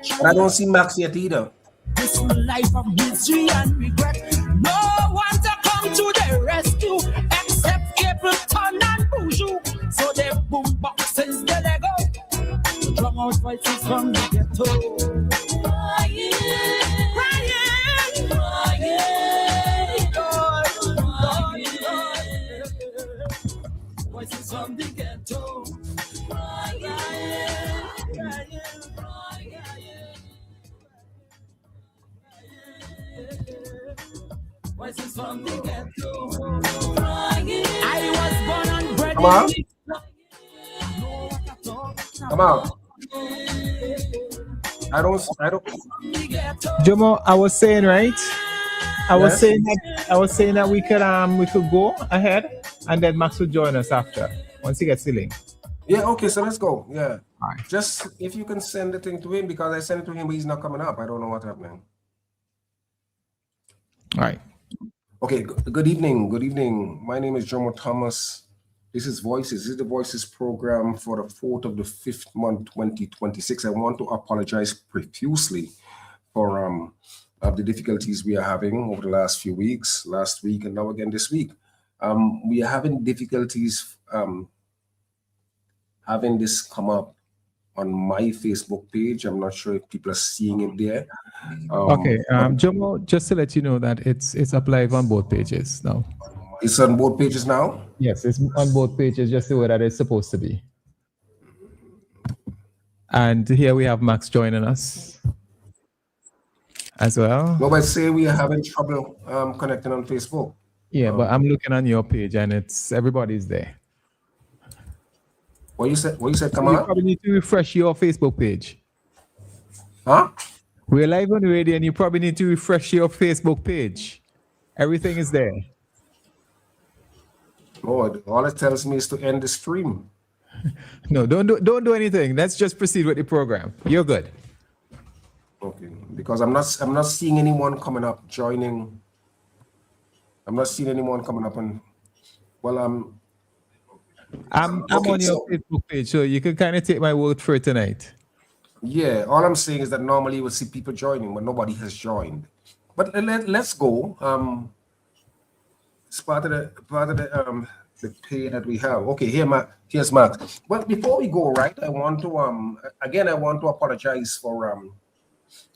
But I don't see Max yet either. This life of misery and regret. No one to come to the rescue except Capleton and Buju. So they boom boxes, there they go. Drum out voices from the ghetto. Crying, crying, crying, voices from the ghetto. Crying, crying, voices from the ghetto. I was born and bred. Come on. Come on. I don't. Jomo, I was saying, right? I was Yes. saying that we could go ahead and then Max will join us after once he gets the link. Yeah, okay, so let's go. Yeah. All right. Just if you can send the thing to him, because I sent it to him, but he's not coming up. I don't know what's happening. All right. Okay, good evening. Good evening. My name is Jomo Thomas. This is Voices. This is the Voices program for the 4th of the 5th month, 2026. I want to apologize profusely for the difficulties we are having over the last few weeks, last week, and now again this week. We are having difficulties having this come up on my Facebook page. I'm not sure if people are seeing it there. Okay, Jomo, just to let you know that it's up live on both pages now. It's on both pages now? Yes, it's on both pages, just the way that it's supposed to be. And here we have Max joining us as well. Nobody say we are having trouble connecting on Facebook. Yeah, but I'm looking on your page and it's everybody's there. What you said? Come You on. probably need to refresh your Facebook page. Huh? We're live on the radio and you probably need to refresh your Facebook page. Everything is there. Lord, all it tells me is to end the stream. No, don't do anything. Let's just proceed with the program. You're good. Okay, because I'm not seeing anyone coming up joining. I'm not seeing anyone coming up and I'm on your Facebook page, so you can kind of take my word for it tonight. Yeah, all I'm saying is that normally you will see people joining, but nobody has joined. But let's go. It's part of the pay that we have. Okay, here's Max. But before we go, right, I want to apologize for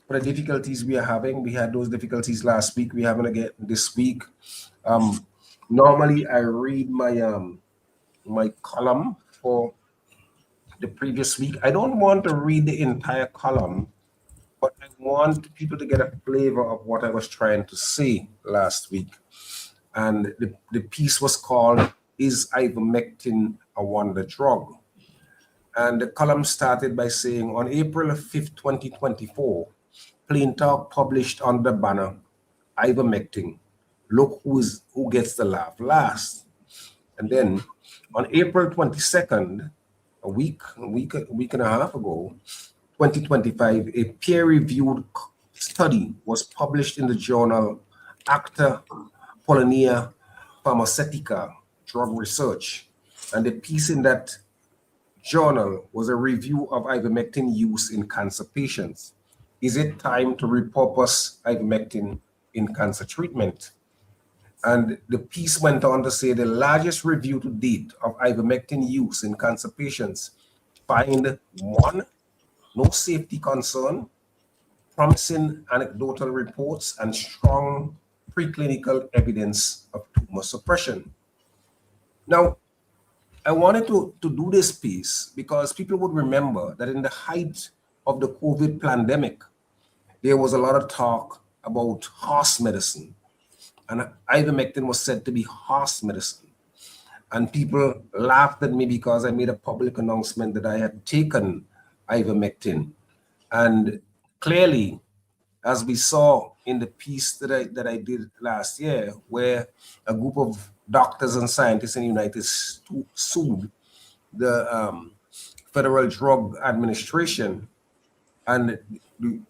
the difficulties we are having. We had those difficulties last week. We're having again this week. Normally I read my column for the previous week. I don't want to read the entire column, but I want people to get a flavor of what I was trying to say last week. And the piece was called, "Is Ivermectin a Wonder Drug?" And the column started by saying, on April 5th, 2024, Plain Talk published on the banner, "Ivermectin, look who gets the laugh last." And then on April 22nd, a week and a half ago, 2025, a peer-reviewed study was published in the journal Acta Polonia Pharmaceutica Drug Research. And the piece in that journal was a review of ivermectin use in cancer patients. Is it time to repurpose ivermectin in cancer treatment? And the piece went on to say the largest review to date of ivermectin use in cancer patients find 1, no safety concern, promising anecdotal reports, and strong preclinical evidence of tumor suppression. Now, I wanted to do this piece because people would remember that in the height of the COVID pandemic, there was a lot of talk about horse medicine. And ivermectin was said to be horse medicine. And people laughed at me because I made a public announcement that I had taken ivermectin. And clearly, as we saw in the piece that I did last year, where a group of doctors and scientists in the United States sued the Federal Drug Administration, and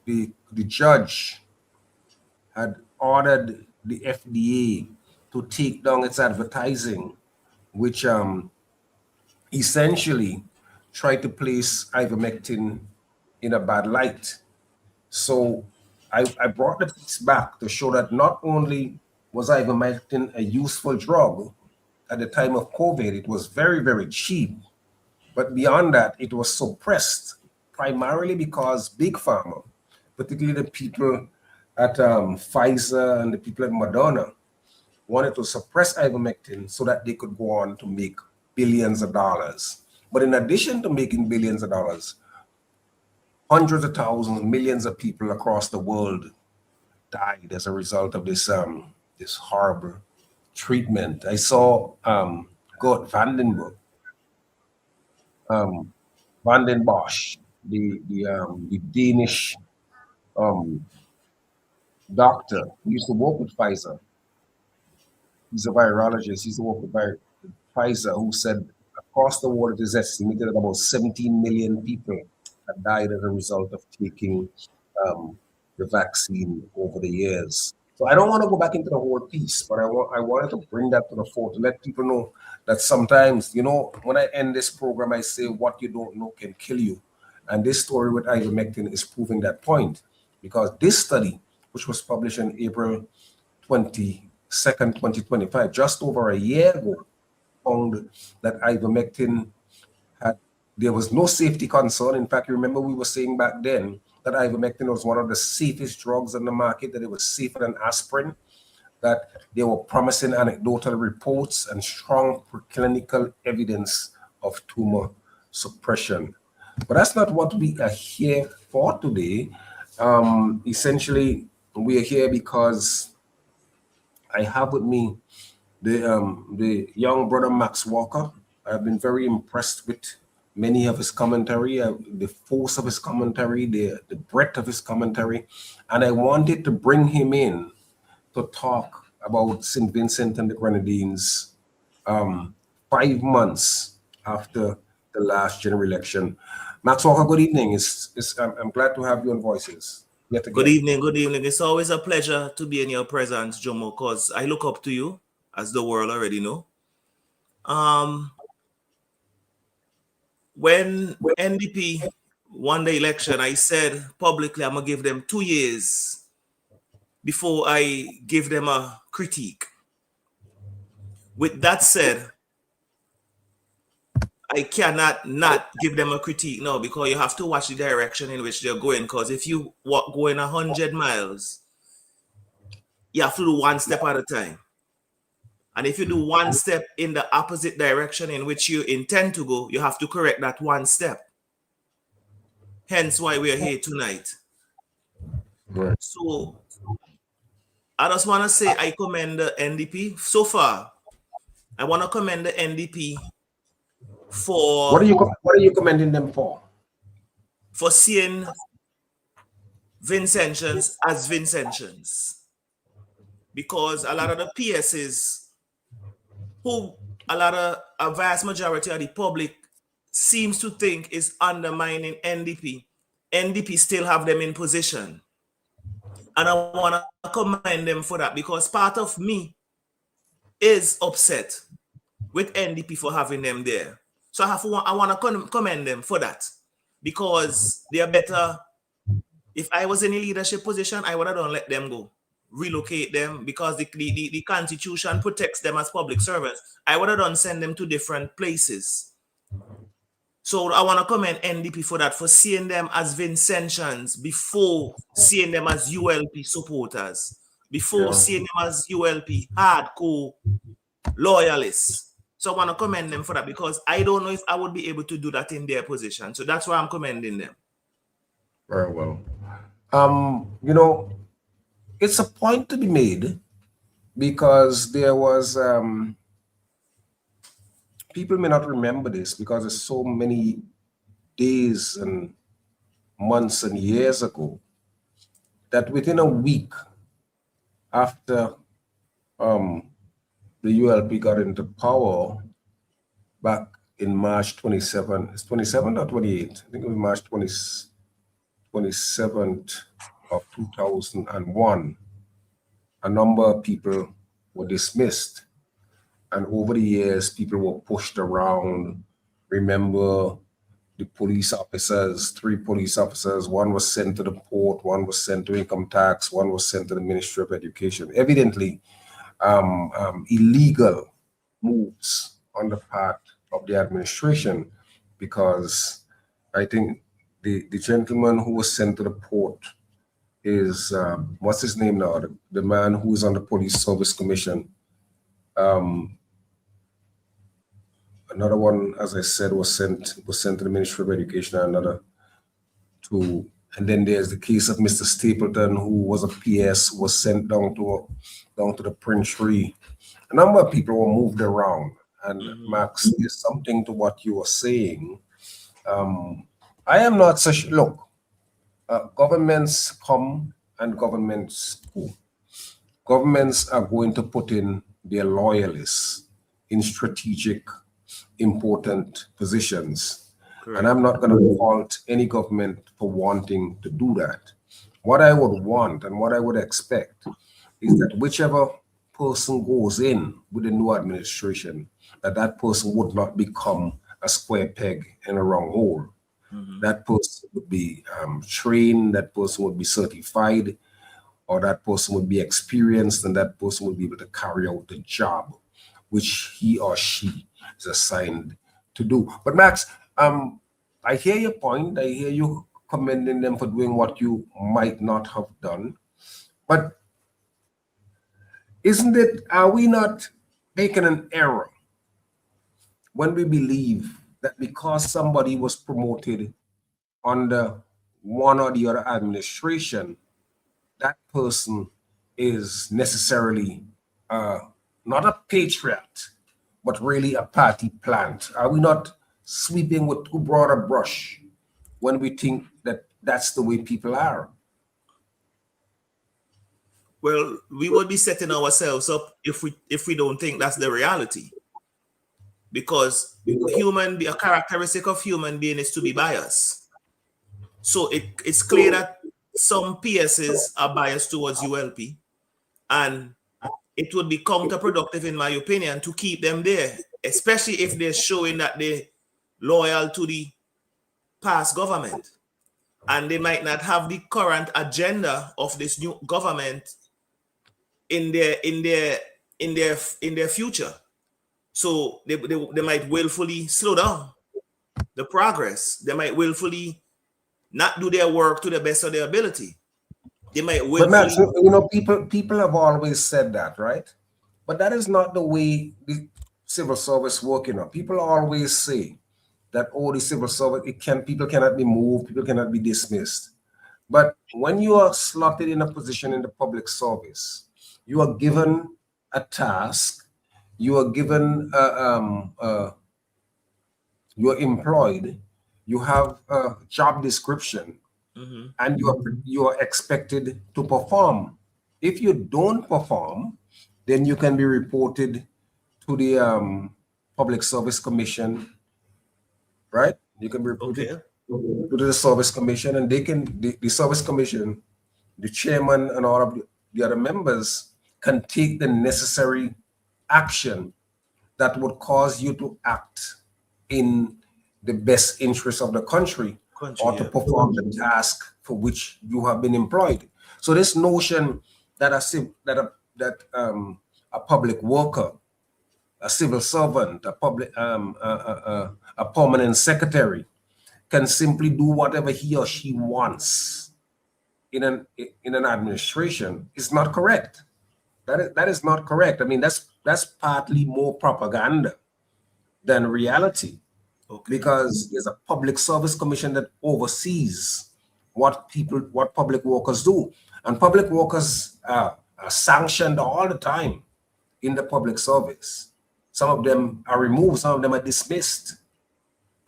the judge had ordered the FDA to take down its advertising, which essentially tried to place ivermectin in a bad light. So I brought the piece back to show that not only was ivermectin a useful drug at the time of COVID, it was very, very cheap. But beyond that, it was suppressed primarily because Big Pharma, particularly the people at Pfizer and the people at Moderna, wanted to suppress ivermectin so that they could go on to make billions of dollars. But in addition to making billions of dollars, hundreds of thousands, millions of people across the world died as a result of this horrible treatment. I saw Gert Vanden Bosch, the Danish doctor who used to work with Pfizer. He's a virologist. He used to work with Pfizer, who said across the world it is estimated that about 17 million people have died as a result of taking the vaccine over the years. So I don't want to go back into the whole piece, but I wanted to bring that to the fore to let people know that sometimes, when I end this program, I say what you don't know can kill you. And this story with ivermectin is proving that point, because this study, which was published in April 22nd, 2025, just over a year ago, found that ivermectin there was no safety concern. In fact, you remember we were saying back then that ivermectin was one of the safest drugs on the market, that it was safer than aspirin, that there were promising anecdotal reports and strong preclinical evidence of tumor suppression. But that's not what we are here for today. Essentially, we are here because I have with me the young brother Max Walker. I've been very impressed with many of his commentary, the force of his commentary, the breadth of his commentary. And I wanted to bring him in to talk about St. Vincent and the Grenadines 5 months after the last general election. Max Walker, good evening. I'm glad to have you on Voices. Good evening. It's always a pleasure to be in your presence, Jomo, because I look up to you, as the world already know. When NDP won the election, I said publicly I'm going to give them 2 years before I give them a critique. With that said, I cannot not give them a critique now, because you have to watch the direction in which they're going. Because if you go in 100 miles, you have to do one step at a time. And if you do one step in the opposite direction in which you intend to go, you have to correct that one step. Hence why we are here tonight. Right. So I just want to say I commend the NDP. So far, I want to commend the NDP for... What are you commending them for? For seeing Vincentians as Vincentians. Because a lot of the PSs, a vast majority of the public seems to think is undermining NDP. NDP still have them in position. And I want to commend them for that, because part of me is upset with NDP for having them there. So I want to commend them for that, because they are better. If I was in a leadership position, I would have don't let them go. Relocate them, because the Constitution protects them as public servants. I would have done send them to different places. So I want to commend NDP for that, for seeing them as Vincentians before seeing them as ULP supporters, before seeing them as ULP hardcore loyalists. So I want to commend them for that, because I don't know if I would be able to do that in their position. So that's why I'm commending them. Very well. It's a point to be made, because there was people may not remember this, because it's so many days and months and years ago, that within a week after the ULP got into power back in March 27, it's 27 or 28? I think it was March 27th of 2001, a number of people were dismissed. And over the years, people were pushed around. Remember the police officers, 3 police officers. One was sent to the port, one was sent to income tax, one was sent to the Ministry of Education. Evidently, illegal moves on the part of the administration, because I think the gentleman who was sent to the port is, what's his name now? The man who is on the Police Service Commission. Another one, as I said, was sent to the Ministry of Education, and then there's the case of Mr. Stapleton, who was a PS, was sent down to the Prince Tree. A number of people were moved around, and Max, there's something to what you were saying. I am not such. Look, governments come and governments go. Governments are going to put in their loyalists in strategic, important positions. Correct. And I'm not going to fault any government for wanting to do that. What I would want and what I would expect is that whichever person goes in with the new administration, that person would not become a square peg in a round hole. That person would be trained, that person would be certified, or that person would be experienced, and that person would be able to carry out the job which he or she is assigned to do. But Max, I hear your point. I hear you commending them for doing what you might not have done. But are we not making an error when we believe that because somebody was promoted under one or the other administration, that person is necessarily not a patriot, but really a party plant? Are we not sweeping with too broad a brush when we think that that's the way people are? Well, we would be setting ourselves up if we don't think that's the reality. Because a characteristic of human being is to be biased. So it's clear that some PSs are biased towards ULP, and it would be counterproductive, in my opinion, to keep them there, especially if they're showing that they're loyal to the past government, and they might not have the current agenda of this new government in their future. So they might willfully slow down the progress. They might willfully not do their work to the best of their ability. They might willfully. But Max, people have always said that, right? But that is not the way the civil service work. People always say that, the civil service, people cannot be moved, people cannot be dismissed. But when you are slotted in a position in the public service, you are given a task. You are given, you are employed, you have a job description, and you are expected to perform. If you don't perform, then you can be reported to the Public Service Commission, right? You can be reported to the Service Commission, and the Service Commission, the chairman and all of the other members can take the necessary action that would cause you to act in the best interest of the country or to perform the task for which you have been employed. So this notion that a public worker, a civil servant, a permanent secretary can simply do whatever he or she wants in an administration is not correct. That is not correct. I mean, that's partly more propaganda than reality, because there's a Public Service Commission that oversees what public workers do, and public workers are sanctioned all the time in the public service. Some of them are removed, some of them are dismissed.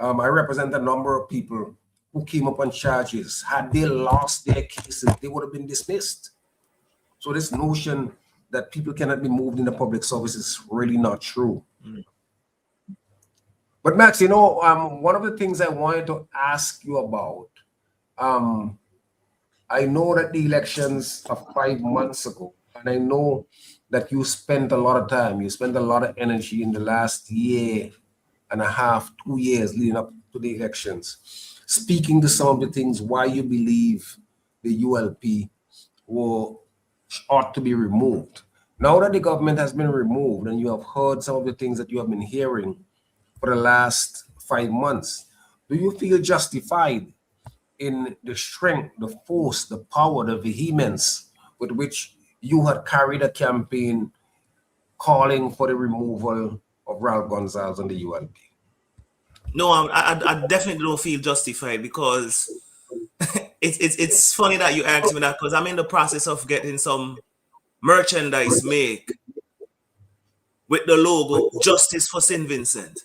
I represent a number of people who came up on charges. Had they lost their cases, they would have been dismissed. So this notion that people cannot be moved in the public service is really not true. But Max, one of the things I wanted to ask you about, I know that the elections of 5 months ago, and I know that you spent a lot of time, you spent a lot of energy in the last year and a half, 2 years leading up to the elections, speaking to some of the things why you believe the ULP ought to be removed. Now that the government has been removed and you have heard some of the things that you have been hearing for the last 5 months, do you feel justified in the strength, the force, the power, the vehemence with which you had carried a campaign calling for the removal of Ralph Gonsalves and the ULP? No, I definitely don't feel justified because it's funny that you asked me that because I'm in the process of getting some merchandise made with the logo Justice for St. Vincent.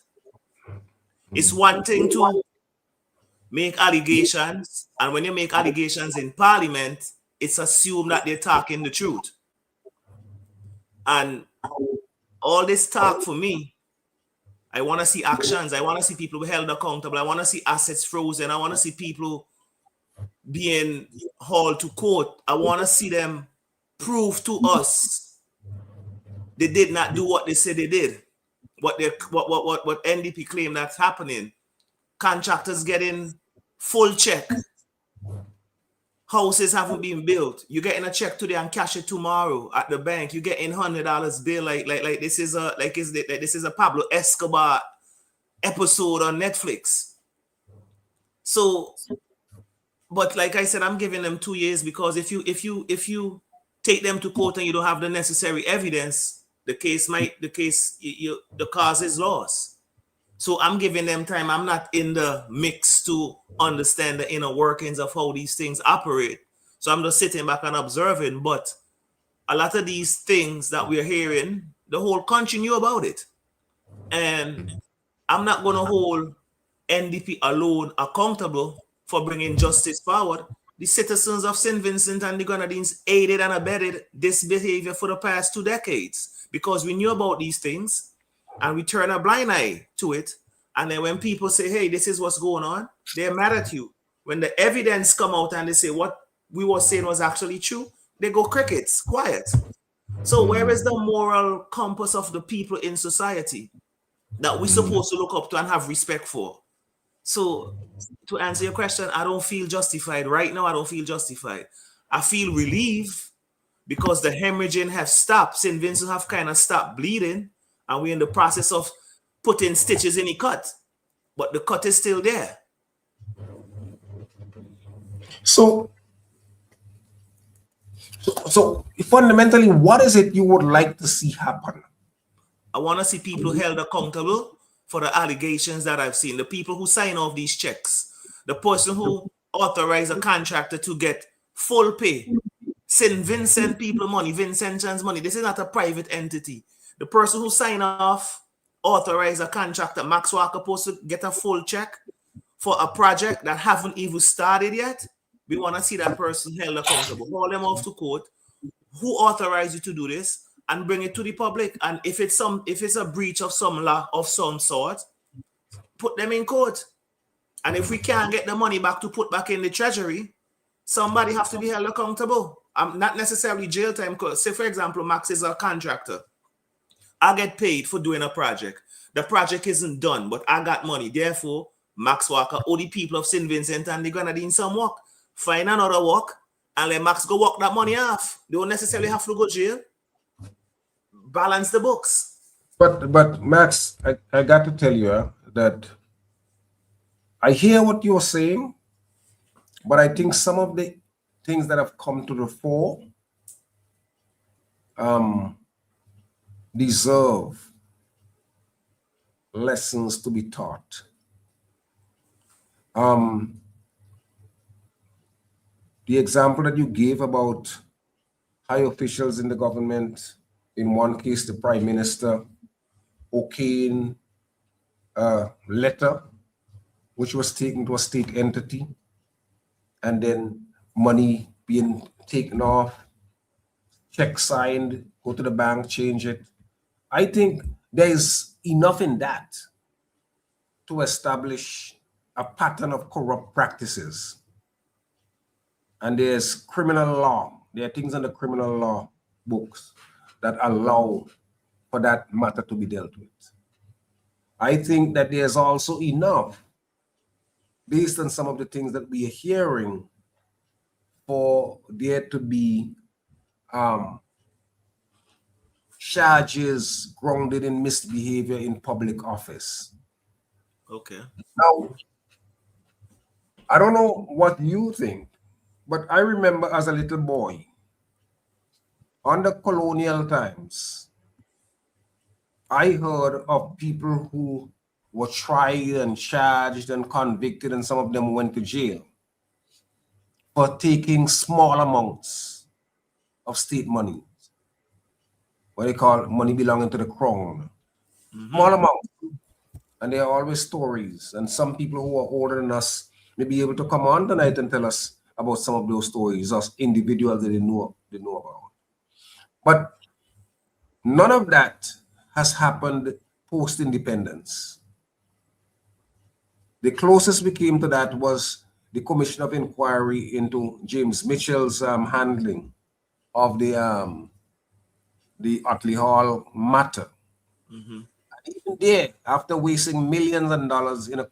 It's one thing to make allegations, and when you make allegations in Parliament, it's assumed that they're talking the truth. And all this talk for me, I want to see actions. I want to see people held accountable. I want to see assets frozen. I want to see people being hauled to court. I want to see them prove to us they did not do what they said they did. What NDP claim that's happening. Contractors getting full check. Houses haven't been built. You're getting a check today and cash it tomorrow at the bank. You're getting $100 bill like this is a Pablo Escobar episode on Netflix. So, but like I said, I'm giving them 2 years because if you take them to court and you don't have the necessary evidence, the cause is lost. So I'm giving them time. I'm not in the mix to understand the inner workings of how these things operate. So I'm just sitting back and observing. But a lot of these things that we're hearing, the whole country knew about it. And I'm not going to hold NDP alone accountable for bringing justice forward. The citizens of St. Vincent and the Grenadines aided and abetted this behavior for the past 2 decades because we knew about these things. And we turn a blind eye to it. And then when people say, hey, this is what's going on, they're mad at you. When the evidence come out and they say what we were saying was actually true, they go crickets, quiet. So where is the moral compass of the people in society that we're supposed to look up to and have respect for? So to answer your question, I don't feel justified. Right now, I don't feel justified. I feel relieved because the hemorrhaging have stopped. St. Vincent have kind of stopped bleeding. And we're in the process of putting stitches in the cut, but the cut is still there. So fundamentally, what is it you would like to see happen? I want to see people held accountable for the allegations that I've seen. The people who sign off these checks, the person who authorized a contractor to get full pay, St. Vincent people money, Vincentians money. This is not a private entity. The person who signed off, authorized a contractor, Max Walker, supposed to get a full check for a project that haven't even started yet. We want to see that person held accountable. Haul them off to court. Who authorized you to do this? And bring it to the public. And if it's a breach of some law of some sort, put them in court. And if we can't get the money back to put back in the treasury, somebody has to be held accountable. I'm not necessarily jail time. Say, for example, Max is a contractor. I get paid for doing a project. The project isn't done, but I got money. Therefore, Max Walker owe the people of St. Vincent and the Grenadines some work. Find another work and let Max go work that money off. They don't necessarily have to go to jail. Balance the books. But Max, I got to tell you that I hear what you're saying, but I think some of the things that have come to the fore deserve lessons to be taught. The example that you gave about high officials in the government, in one case, the Prime Minister, okaying a letter which was taken to a state entity, and then money being taken off, check signed, go to the bank, change it. I think there is enough in that to establish a pattern of corrupt practices. And there's criminal law. There are things in the criminal law books that allow for that matter to be dealt with. I think that there's also enough based on some of the things that we are hearing, for there to be charges grounded in misbehavior in public office. Okay. Now, I don't know what you think, but I remember as a little boy, under colonial times, I heard of people who were tried and charged and convicted, and some of them went to jail for taking small amounts of state money, what they call money belonging to the crown. Small amounts. And there are always stories. And some people who are older than us may be able to come on tonight and tell us about some of those stories, us individuals that they know about. But none of that has happened post-independence. The closest we came to that was the Commission of Inquiry into James Mitchell's handling of the Otley Hall matter. And even there, after wasting millions of dollars in a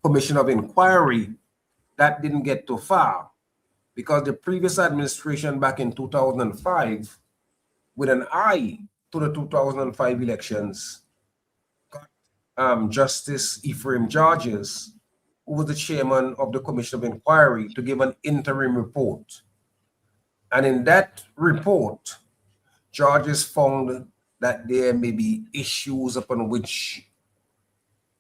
Commission of Inquiry, that didn't get too far, because the previous administration back in 2005, with an eye to the 2005 elections, got Justice Ephraim Georges, who was the chairman of the Commission of Inquiry, to give an interim report. And in that report, Georges found that there may be issues upon which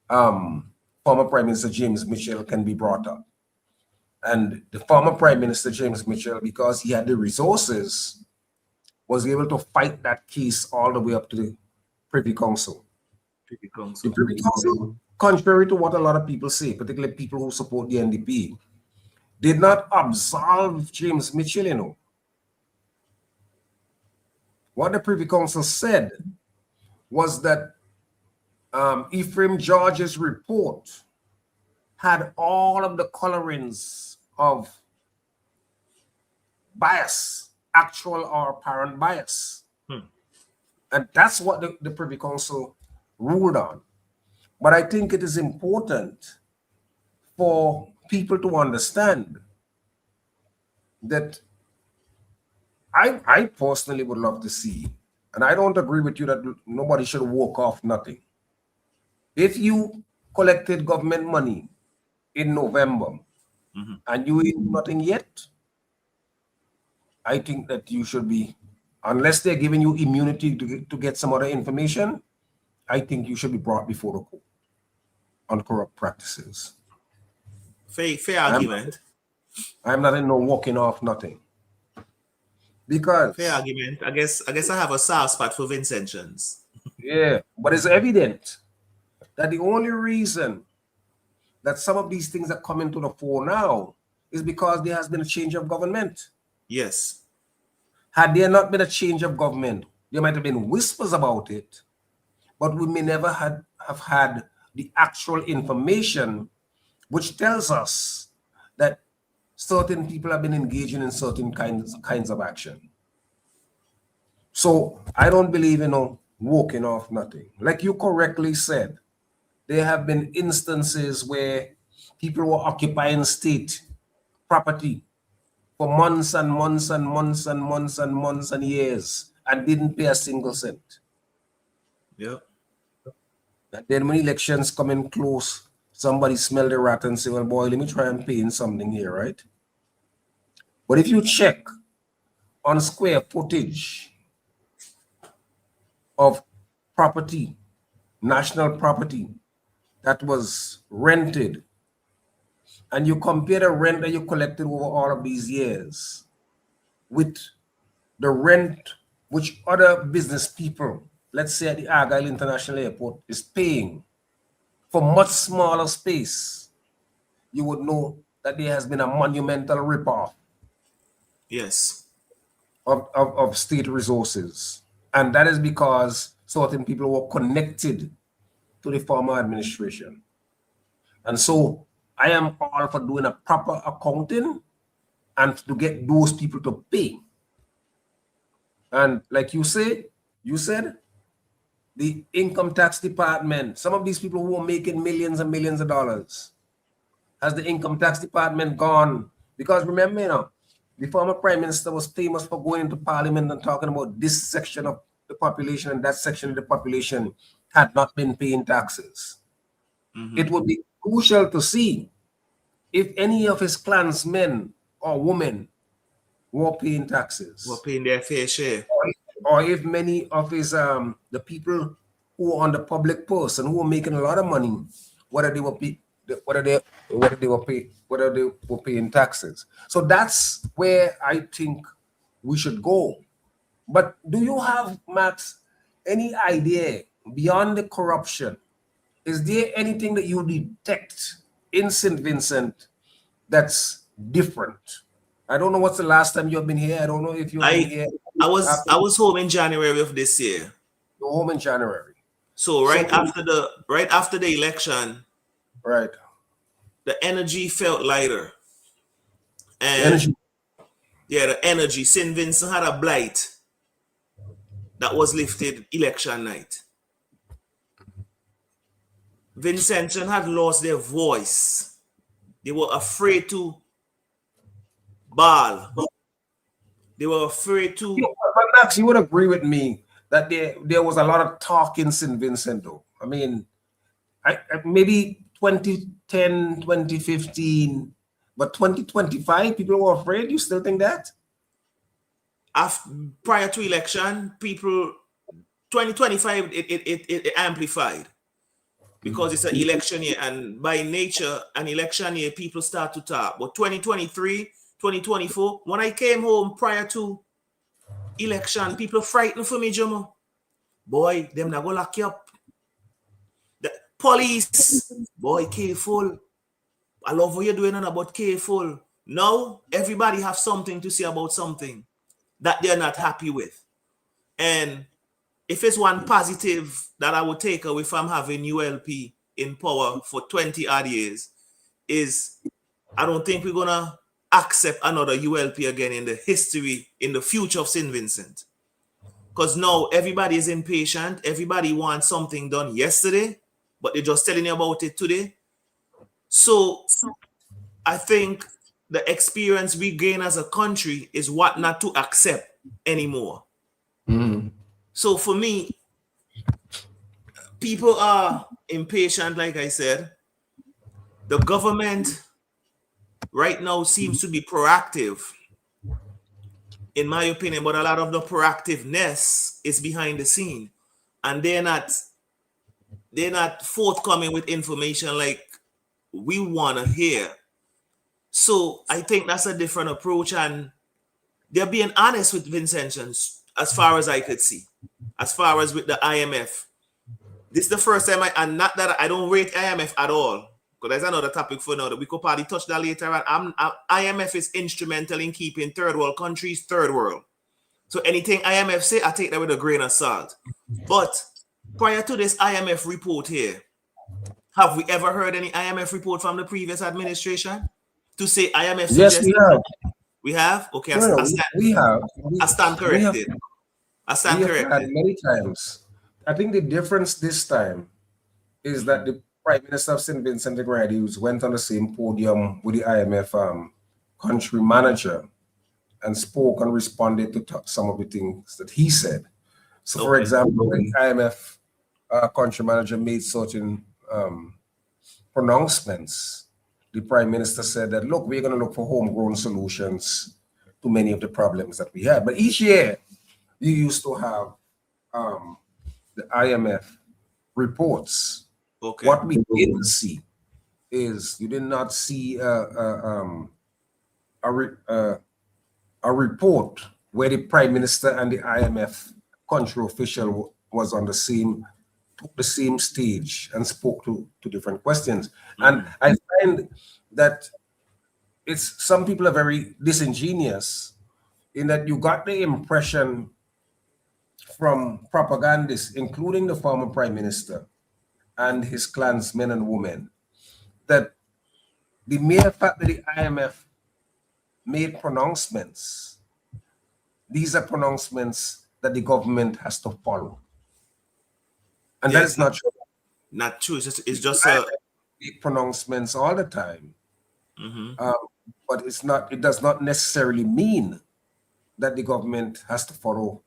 former Prime Minister James Mitchell can be brought up. And the former Prime Minister James Mitchell, because he had the resources, was able to fight that case all the way up to the Privy Council. The Privy Council, contrary to what a lot of people say, particularly people who support the NDP, did not absolve James Mitchell, you know. What the Privy Council said was that Ephraim Georges' report had all of the colorings of bias, actual or apparent bias. And that's what the Privy Council ruled on. But I think it is important for people to understand that I personally would love to see, and I don't agree with you that nobody should walk off nothing. If you collected government money in November and you ain't nothing yet, I think that you should be, unless they're giving you immunity to get some other information, I think you should be brought before the court on corrupt practices. Fair argument. I'm not in no walking off nothing. Because fair argument. I guess I have a soft spot for Vincentians. Yeah, but it's evident that the only reason that some of these things are coming to the fore now is because there has been a change of government. Yes. Had there not been a change of government, there might have been whispers about it, but we may never have had the actual information which tells us that certain people have been engaging in certain kinds of action. So I don't believe in walking off nothing. Like you correctly said, there have been instances where people were occupying state property for months and months and months and months and months and years and didn't pay a single cent. Yeah. And then when elections come in close, somebody smell the rat and say, well, boy, let me try and pay in something here, right? But if you check on square footage of property, national property that was rented, and you compare the rent that you collected over all of these years with the rent which other business people, let's say at the Argyle International Airport, is paying for much smaller space, you would know that there has been a monumental ripoff. Yes. Of state resources. And that is because certain people were connected to the former administration. And so I am all for doing a proper accounting and to get those people to pay. And like you said, the income tax department, some of these people who are making millions and millions of dollars, has the income tax department gone? Because remember, the former prime minister was famous for going into parliament and talking about this section of the population and that section of the population had not been paying taxes. It would be crucial to see if any of his clansmen or women were paying taxes. We're paying their fair share. Or if many of his the people who are on the public post and who are making a lot of money, whether they were paying taxes. So that's where I think we should go. But do you have, Max, any idea beyond the corruption? Is there anything that you detect in St. Vincent that's different? I don't know what's the last time you have been here. I don't know if you've been here. I was home in January of this year. You're home in January. So after the election, right, the energy felt lighter. And the energy. St. Vincent had a blight that was lifted election night. Vincentians had lost their voice. They were afraid to bawl. They were afraid to. But Max, you would agree with me that there was a lot of talk in St. Vincent, though. I mean, maybe 2010, 2015, but 2025, people were afraid. You still think that? Prior to election, 2025, it amplified. Because it's an election year, and by nature, an election year, people start to talk. But 2023, 2024, when I came home prior to election, people frightened for me, Jomo. Boy, them not go lock you up. The police, boy, careful. I love what you're doing, but careful. Now, everybody have something to say about something that they're not happy with. And if it's one positive that I would take away from having ULP in power for 20 odd years, is I don't think we're going to accept another ULP again in the history, in the future of St. Vincent. Because now everybody is impatient. Everybody wants something done yesterday, but they're just telling you about it today. So I think the experience we gain as a country is what not to accept anymore. Mm-hmm. So for me, people are impatient, like I said. The government right now seems to be proactive, in my opinion, but a lot of the proactiveness is behind the scene. And they're not forthcoming with information like we want to hear. So I think that's a different approach, and they're being honest with Vincentians as far as I could see. As far as with the IMF, this is the first time and not that I don't rate IMF at all, because there's another topic for now that we could probably touch that later on. IMF is instrumental in keeping third world countries third world. So anything IMF say, I take that with a grain of salt. But prior to this IMF report here, have we ever heard any IMF report from the previous administration to say IMF? Yes, we have. We have? Okay, we have. I stand corrected. I stand corrected. Many times. I think the difference this time is that the Prime Minister of St. Vincent and Grenadines went on the same podium with the IMF country manager and spoke and responded to some of the things that he said. So, for example, when the IMF country manager made certain pronouncements, the Prime Minister said that, look, we're going to look for homegrown solutions to many of the problems that we have. But each year, you used to have the IMF reports. Okay. What we didn't see is you did not see a report where the Prime Minister and the IMF country official was on the same stage and spoke to different questions. And I find that some people are very disingenuous in that you got the impression from propagandists, including the former Prime Minister and his clansmen and women, that the mere fact that the IMF made pronouncements, these are pronouncements that the government has to follow. And Yeah, that is not true. not true. It's just I a make pronouncements all the time, mhm. but it does not necessarily mean that the government has to follow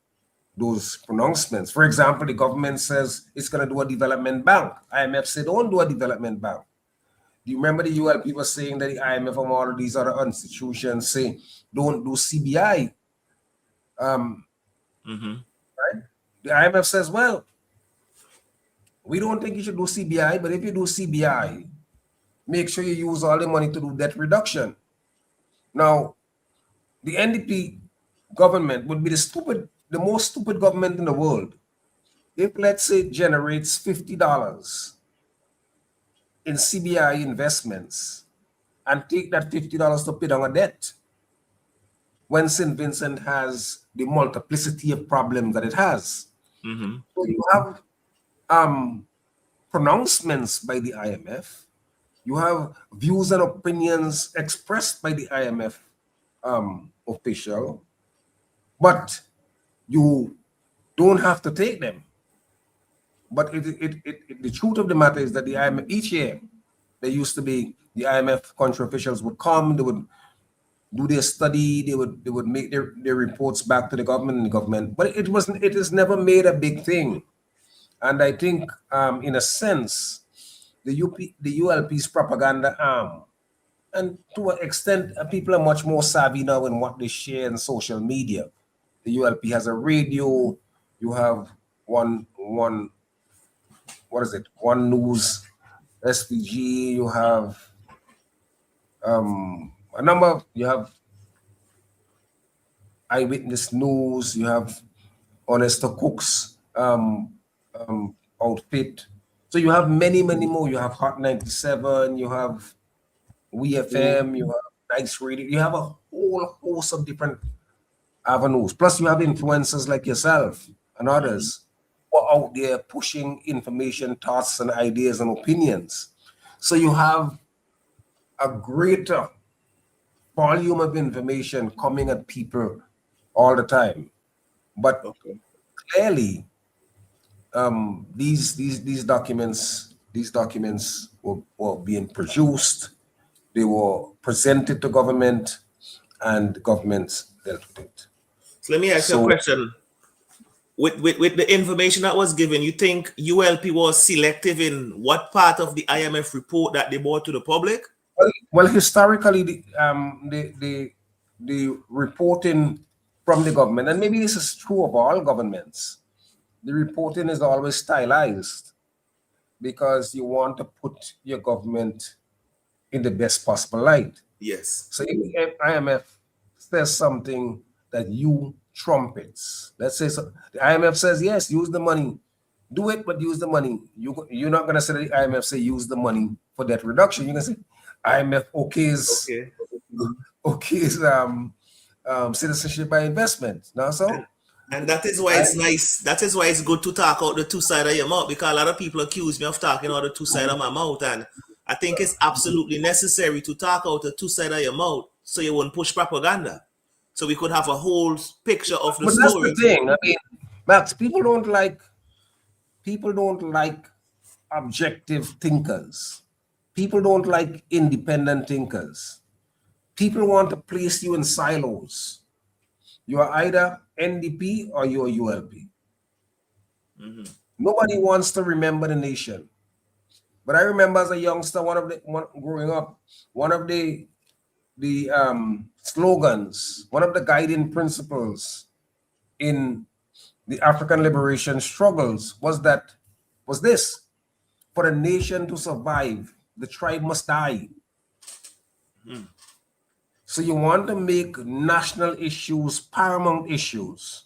those pronouncements. For example, the government says it's going to do a development bank. IMF said, don't do a development bank. Do you remember the ULP was saying that the IMF and all of these other institutions say, don't do CBI? Right? The IMF says, well, we don't think you should do CBI, but if you do CBI, make sure you use all the money to do debt reduction. Now, the NDP government would be the most stupid government in the world if, let's say, it generates $50 in CBI investments and take that $50 to pay down a debt when St. Vincent has the multiplicity of problems that it has. So you have pronouncements by the IMF, you have views and opinions expressed by the IMF official, but you don't have to take them. But the truth of the matter is that the IMF, each year, there used to be the IMF country officials would come, they would do their study, they would make their reports back to the government and the government. But it has never made a big thing. And I think, in a sense, the ULP's propaganda arm, and to an extent, people are much more savvy now in what they share in social media. The ULP has a radio. You have one News, SVG. You have a number of, you have Eyewitness News. You have Honest Cook's outfit. So you have many more. You have Hot 97. You have WeFM. You have Nice Radio. You have a whole host of different avenues. Plus, you have influencers like yourself and others who are out there pushing information, thoughts, and ideas and opinions. So you have a greater volume of information coming at people all the time. But clearly, these documents were being produced. They were presented to government, and the government dealt with it. So let me ask you a question. With the information that was given, you think ULP was selective in what part of the IMF report that they brought to the public? Well, historically, the reporting from the government, and maybe this is true of all governments, the reporting is always stylized because you want to put your government in the best possible light. Yes. So if IMF says something that you trumpets, let's say so, the IMF says, yes, use the money, do it, but use the money. You're not going to say that the IMF say use the money for debt reduction. You're going to say IMF okays citizenship by investment. Now, so. And that is why it's nice. That is why it's good to talk out the two sides of your mouth, because a lot of people accuse me of talking out the two sides of my mouth. And I think it's absolutely necessary to talk out the two sides of your mouth so you won't push propaganda. So we could have a whole picture of the story. That's the thing. I mean, Max, people don't like objective thinkers. People don't like independent thinkers. People want to place you in silos. You are either NDP or you are ULP. Nobody wants to remember the nation. But I remember as a youngster, growing up, one of the slogans, one of the guiding principles in the African liberation struggles was this: for the nation to survive, the tribe must die. So you want to make national issues paramount issues,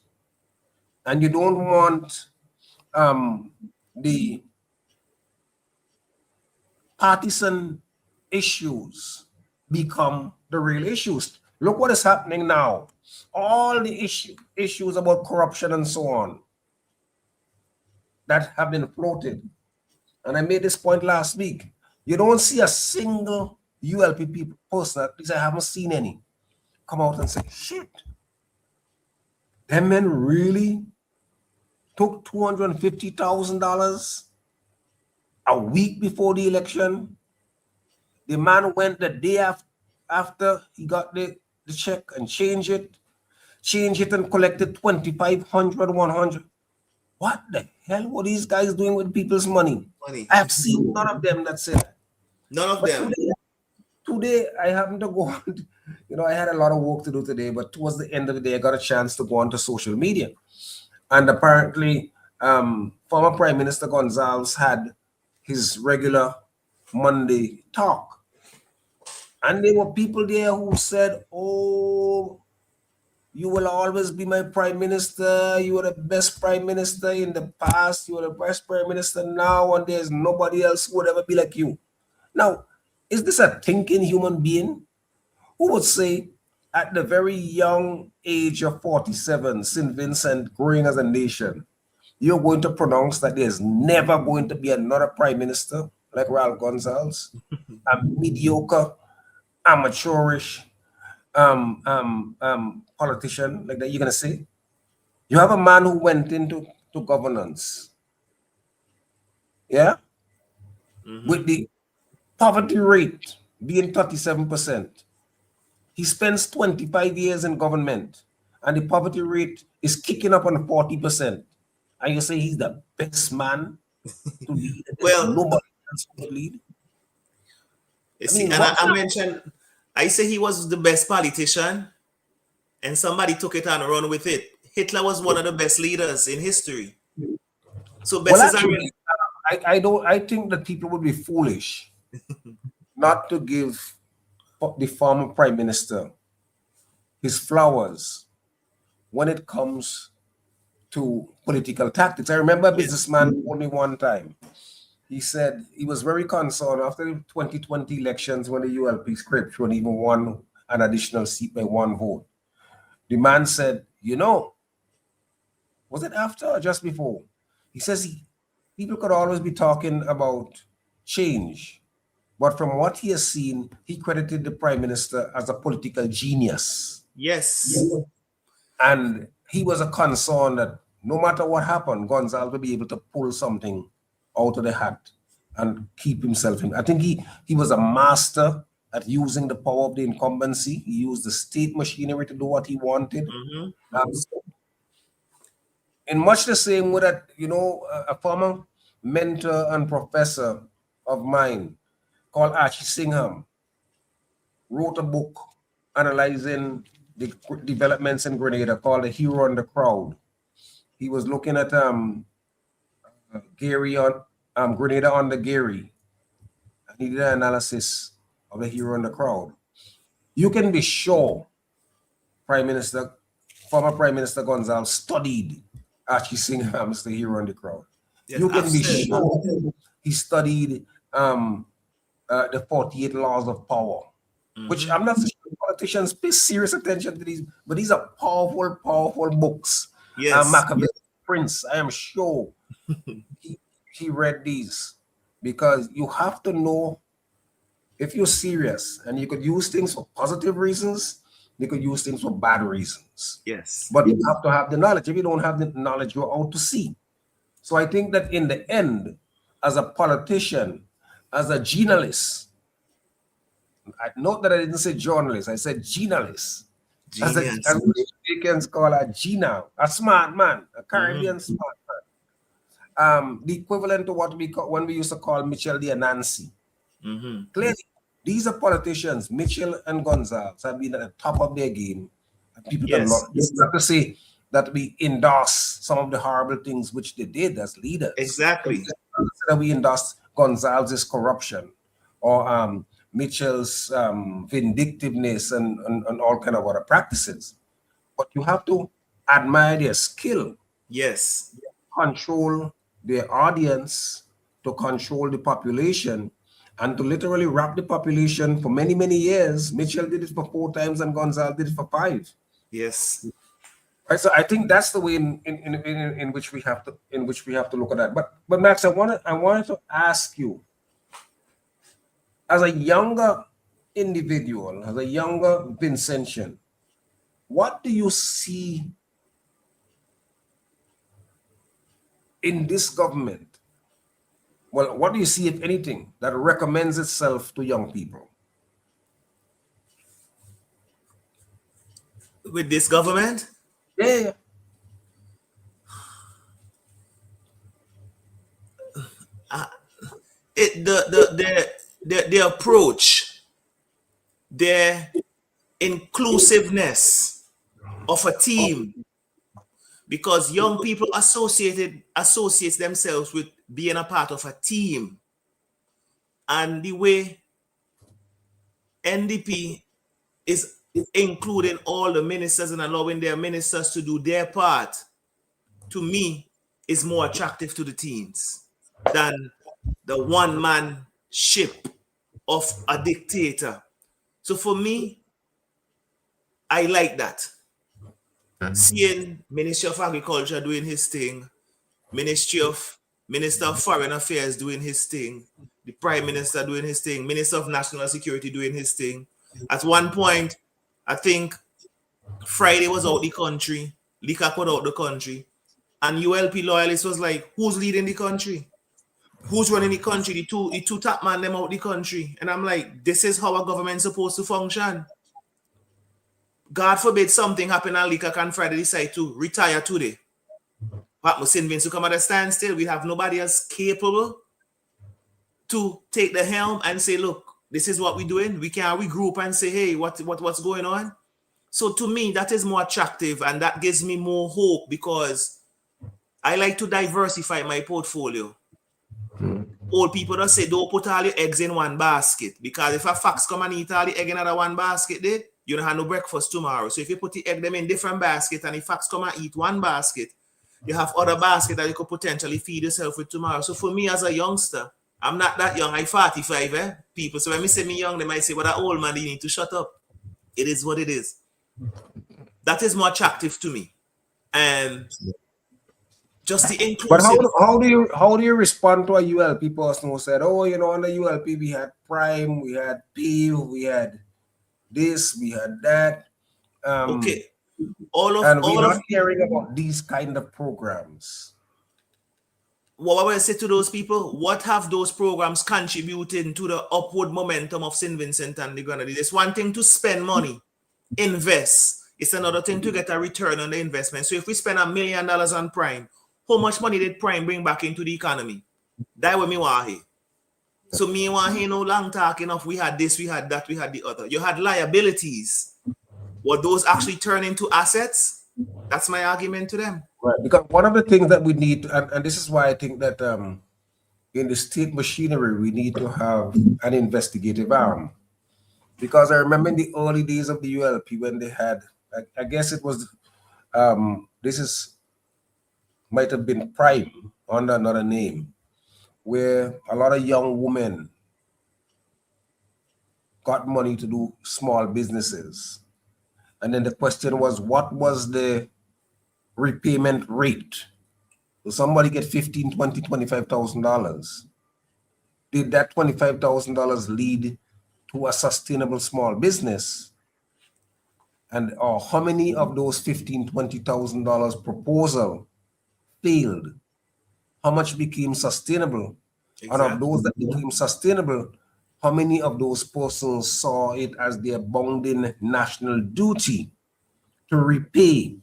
and you don't want the partisan issues become the real issues. Look what is happening now. All the issues about corruption and so on that have been floated. And I made this point last week. You don't see a single ULP person, at least I haven't seen any, come out and say, shit, them men really took $250,000 a week before the election. The man went the day after he got the check and changed it and collected 2,500, 100. What the hell were these guys doing with people's money? Money. I have seen none of them that said that. None of But them. today I happened to go on, I had a lot of work to do today, but towards the end of the day, I got a chance to go onto social media. And apparently, former Prime Minister Gonzalez had his regular Monday talk. And there were people there who said, "Oh, you will always be my prime minister. You were the best prime minister in the past. You are the best prime minister now, and there's nobody else who would ever be like you." Now, is this a thinking human being who would say at the very young age of 47, St. Vincent growing as a nation, you're going to pronounce that there's never going to be another prime minister like Ralph Gonzalez, a mediocre, amateurish politician like that? You're going to say? You have a man who went into governance, yeah, with the poverty rate being 37%. He spends 25 years in government and the poverty rate is kicking up on 40%. And you say he's the best man to lead? Well, nobody else would lead. You see, and I mentioned, I say he was the best politician, and somebody took it and run with it. Hitler was one of the best leaders in history. So best Well, is actually, I think that people would be foolish not to give the former prime minister his flowers when it comes to political tactics. I remember a businessman told me one time, he said he was very concerned after the 2020 elections when the ULP scripture even won an additional seat by one vote. The man said, was it after or just before? He says people could always be talking about change, but from what he has seen, he credited the prime minister as a political genius. Yes. And he was a concern that no matter what happened, Gonzalez will be able to pull something out of the hat and keep himself in. I think he was a master at using the power of the incumbency. He used the state machinery to do what he wanted. So in much the same way that, a former mentor and professor of mine called Archie Singham wrote a book analyzing the developments in Grenada called The Hero and the Crowd. He was looking at Gary on Grenada under Gary, and he did an analysis of The Hero and the Crowd. You can be sure former Prime Minister Gonzalez studied Archie Singham's The Hero and the Crowd. Yes, you can be sure he studied the 48 Laws of Power, which I'm not sure politicians pay serious attention to these, but these are powerful, powerful books. Yes. Machiavelli Prince, I am sure he read these, because you have to know if you're serious, and you could use things for positive reasons, you could use things for bad reasons. Yes. But you have to have the knowledge. If you don't have the knowledge, you're out to sea. So I think that in the end, as a politician, as a journalist, note that I didn't say journalist, I said journalist. As Americans call a Gina, a smart man, a Caribbean smart man. The equivalent to what we call when we used to call Mitchell the Anansi. Clearly, these are politicians. Mitchell and Gonzalez have been at the top of their game. And people cannot. It's not to say that we endorse some of the horrible things which they did as leaders. Exactly. That we endorse Gonzalez's corruption or Mitchell's vindictiveness and all kind of other practices. But you have to admire their skill. Yes. Control their audience, to control the population, and to literally wrap the population for many, many years. Mitchell did it for 4 times and Gonzalez did it for 5. Yes. Right, so I think that's the way in which we have to look at that. But Max, I wanted to ask you, as a younger individual, as a younger Vincentian, what do you see in this government, well, what do you see, if anything, that recommends itself to young people? With this government, Yeah. the approach, their inclusiveness of a team, because young people associate themselves with being a part of a team, and the way NDP is including all the ministers and allowing their ministers to do their part, to me, is more attractive to the teens than the one-man ship of a dictator. So for me, I like that. Seeing Ministry of Agriculture doing his thing, Minister of Foreign Affairs doing his thing, the Prime Minister doing his thing, Minister of National Security doing his thing. At one point, I think Friday was out the country, Likak was out the country, and ULP loyalists was like, who's leading the country? Who's running the country? The two top man them out the country. And I'm like, this is how a government's supposed to function. God forbid something happen and Likak and Friday decide to retire today. But St. Vincent come at a standstill. We have nobody else capable to take the helm and say, look, this is what we're doing. We can regroup and say, hey, what's going on? So to me, that is more attractive and that gives me more hope, because I like to diversify my portfolio. Old people don't say, don't put all your eggs in one basket, because if a fox come and eat all the egg in another one basket, you don't have no breakfast tomorrow. So if you put the egg them in different baskets and the fox come and eat one basket, you have other basket that you could potentially feed yourself with tomorrow. So for me as a youngster, I'm not that young. I'm 45, people. So when me say me young, they might say, well, that old man, you need to shut up. It is what it is. That is more attractive to me. And just the inclusive. But how do you respond to a ULP person who said, oh, you know, on the ULP we had Prime, we had P, we had this, we had that. Okay. We're not hearing about these kind of programs. What I will say to those people, what have those programs contributed to the upward momentum of St. Vincent and the Grenadines? It's one thing to spend money, invest. It's another thing to get a return on the investment. So if we spend $1 million on Prime, how much money did Prime bring back into the economy? That what me want here. So me want here no long talk enough. We had this, we had that, we had the other. You had liabilities. Were those actually turn into assets? That's my argument to them. Right, because one of the things that we need, and this is why I think that in the state machinery, we need to have an investigative arm. Because I remember in the early days of the ULP when they had, I guess it was, might have been Prime under another name, where a lot of young women got money to do small businesses. And then the question was, what was the repayment rate? So somebody get $15,000, $20,000, $25,000. Did that $25,000 lead to a sustainable small business? And how many of those $15,000, $20,000 proposal failed? How much became sustainable? Exactly. And of those that became sustainable, how many of those persons saw it as their bounden national duty to repay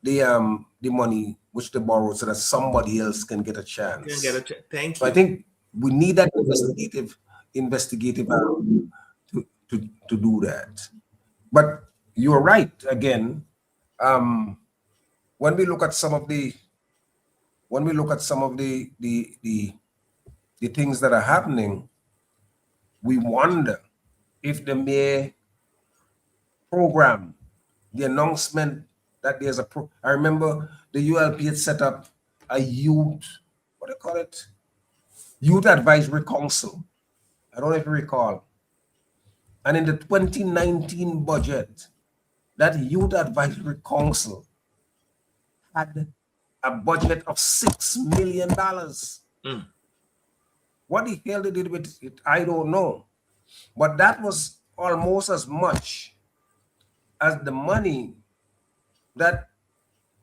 the money which they borrowed so that somebody else can get a chance? Thank you. So I think we need that investigative to do that. But you're right again. When we look at some of the things that are happening, we wonder if the mayor program, the announcement that there's I remember the ULP had set up a youth advisory council. I don't know if you recall. And in the 2019 budget, that youth advisory council had a budget of $6 million. What the hell they did with it, I don't know. But that was almost as much as the money that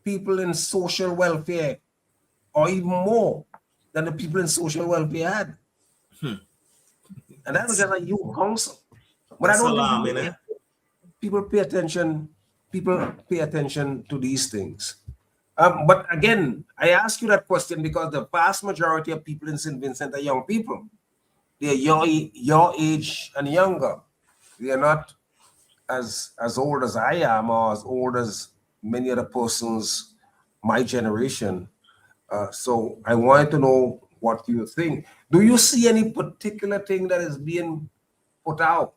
people in social welfare or even more than the people in social welfare had. And that was just a youth council. But That's I don't alarming, think eh? people pay attention. People pay attention to these things. But again, I ask you that question because the vast majority of people in St. Vincent are young people. They are your age and younger. They are not as old as I am or as old as many other persons my generation. So I want to know what you think. Do you see any particular thing that is being put out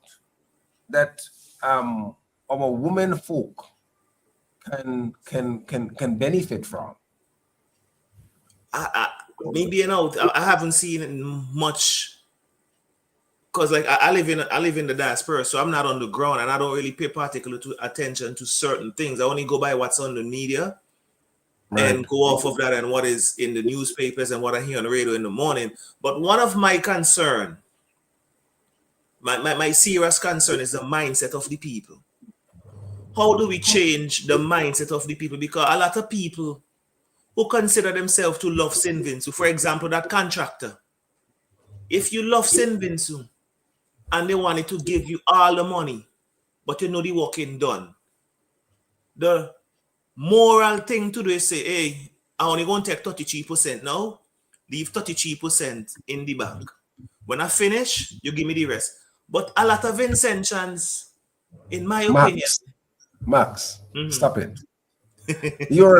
that our women folk can benefit from? Me being out, I haven't seen much because like I live in the diaspora, so I'm not on the ground and I don't really pay particular attention to certain things. I only go by what's on the media and go off of that and what is in the newspapers and what I hear on the radio in the morning. But one of my concern, my serious concern is the mindset of the people. How do we change the mindset of the people? Because a lot of people who consider themselves to love St. Vincent, for example, that contractor, if you love St. Vincent and they wanted to give you all the money, but you know the work ain't done, the moral thing to do is say, hey, I only going to take 33% now, leave 33% in the bank. When I finish, you give me the rest. But a lot of Vincentians, in my opinion, Max, stop it. You're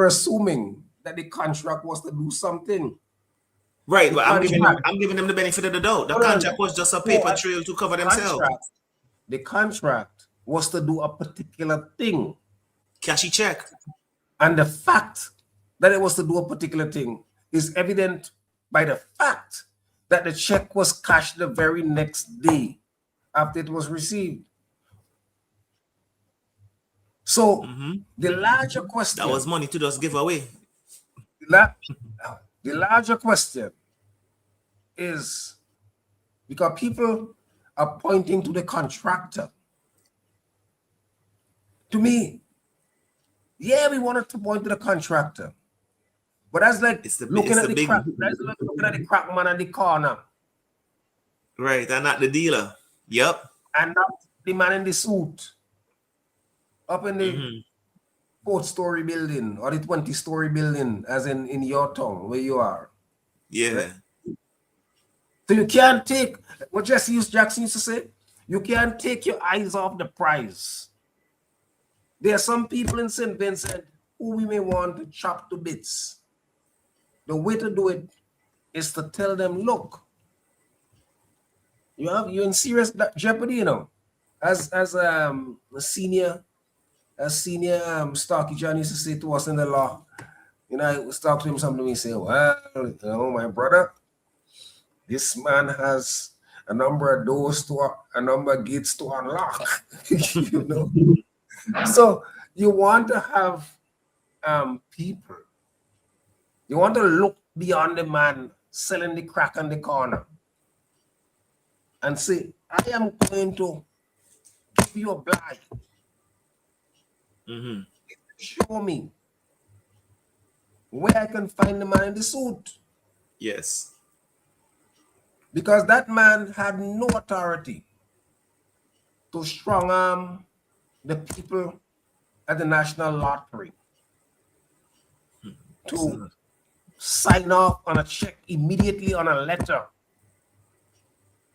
assuming that the contract was to do something. Right, but I'm giving them the benefit of the doubt. The contract was just a paper trail to cover themselves. The contract was to do a particular thing. Cashy check. And the fact that it was to do a particular thing is evident by the fact that the check was cashed the very next day after it was received. So the larger question, that was money to just give away. The larger question is because people are pointing to the contractor. To me, yeah, we wanted to point to the contractor, but that's like looking at the crack man in the corner, right? And not the dealer. Yep. And not the man in the suit up in the 4th-story building or the 20-story building, as in your town where you are. Yeah. Right? So you can't take what Jesse Jackson used to say. You can't take your eyes off the prize. There are some people in St. Vincent who we may want to chop to bits. The way to do it is to tell them, look, you're in serious jeopardy, you know. As a senior Starkey John used to say to us in the law, you know, I was talking to him something, he said, well, you know, my brother, this man has a number of doors a number of gates to unlock. You know. So you want to have people. You want to look beyond the man selling the crack on the corner and say, I am going to give you a blind. Show me where I can find the man in the suit. Yes. Because that man had no authority to strong arm the people at the National Lottery to sign off on a check immediately on a letter,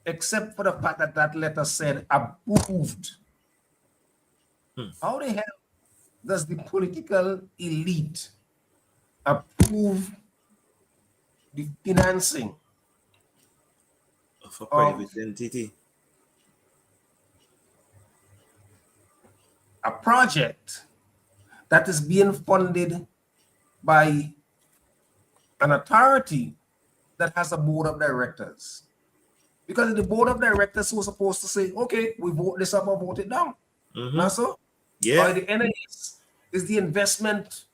except for the fact that that letter said approved. How the hell does the political elite approve the financing of a private entity? A project that is being funded by an authority that has a board of directors? Because the board of directors was supposed to say, okay, we vote this up or vote it down. Not so? Yeah. Or the NIS is the investment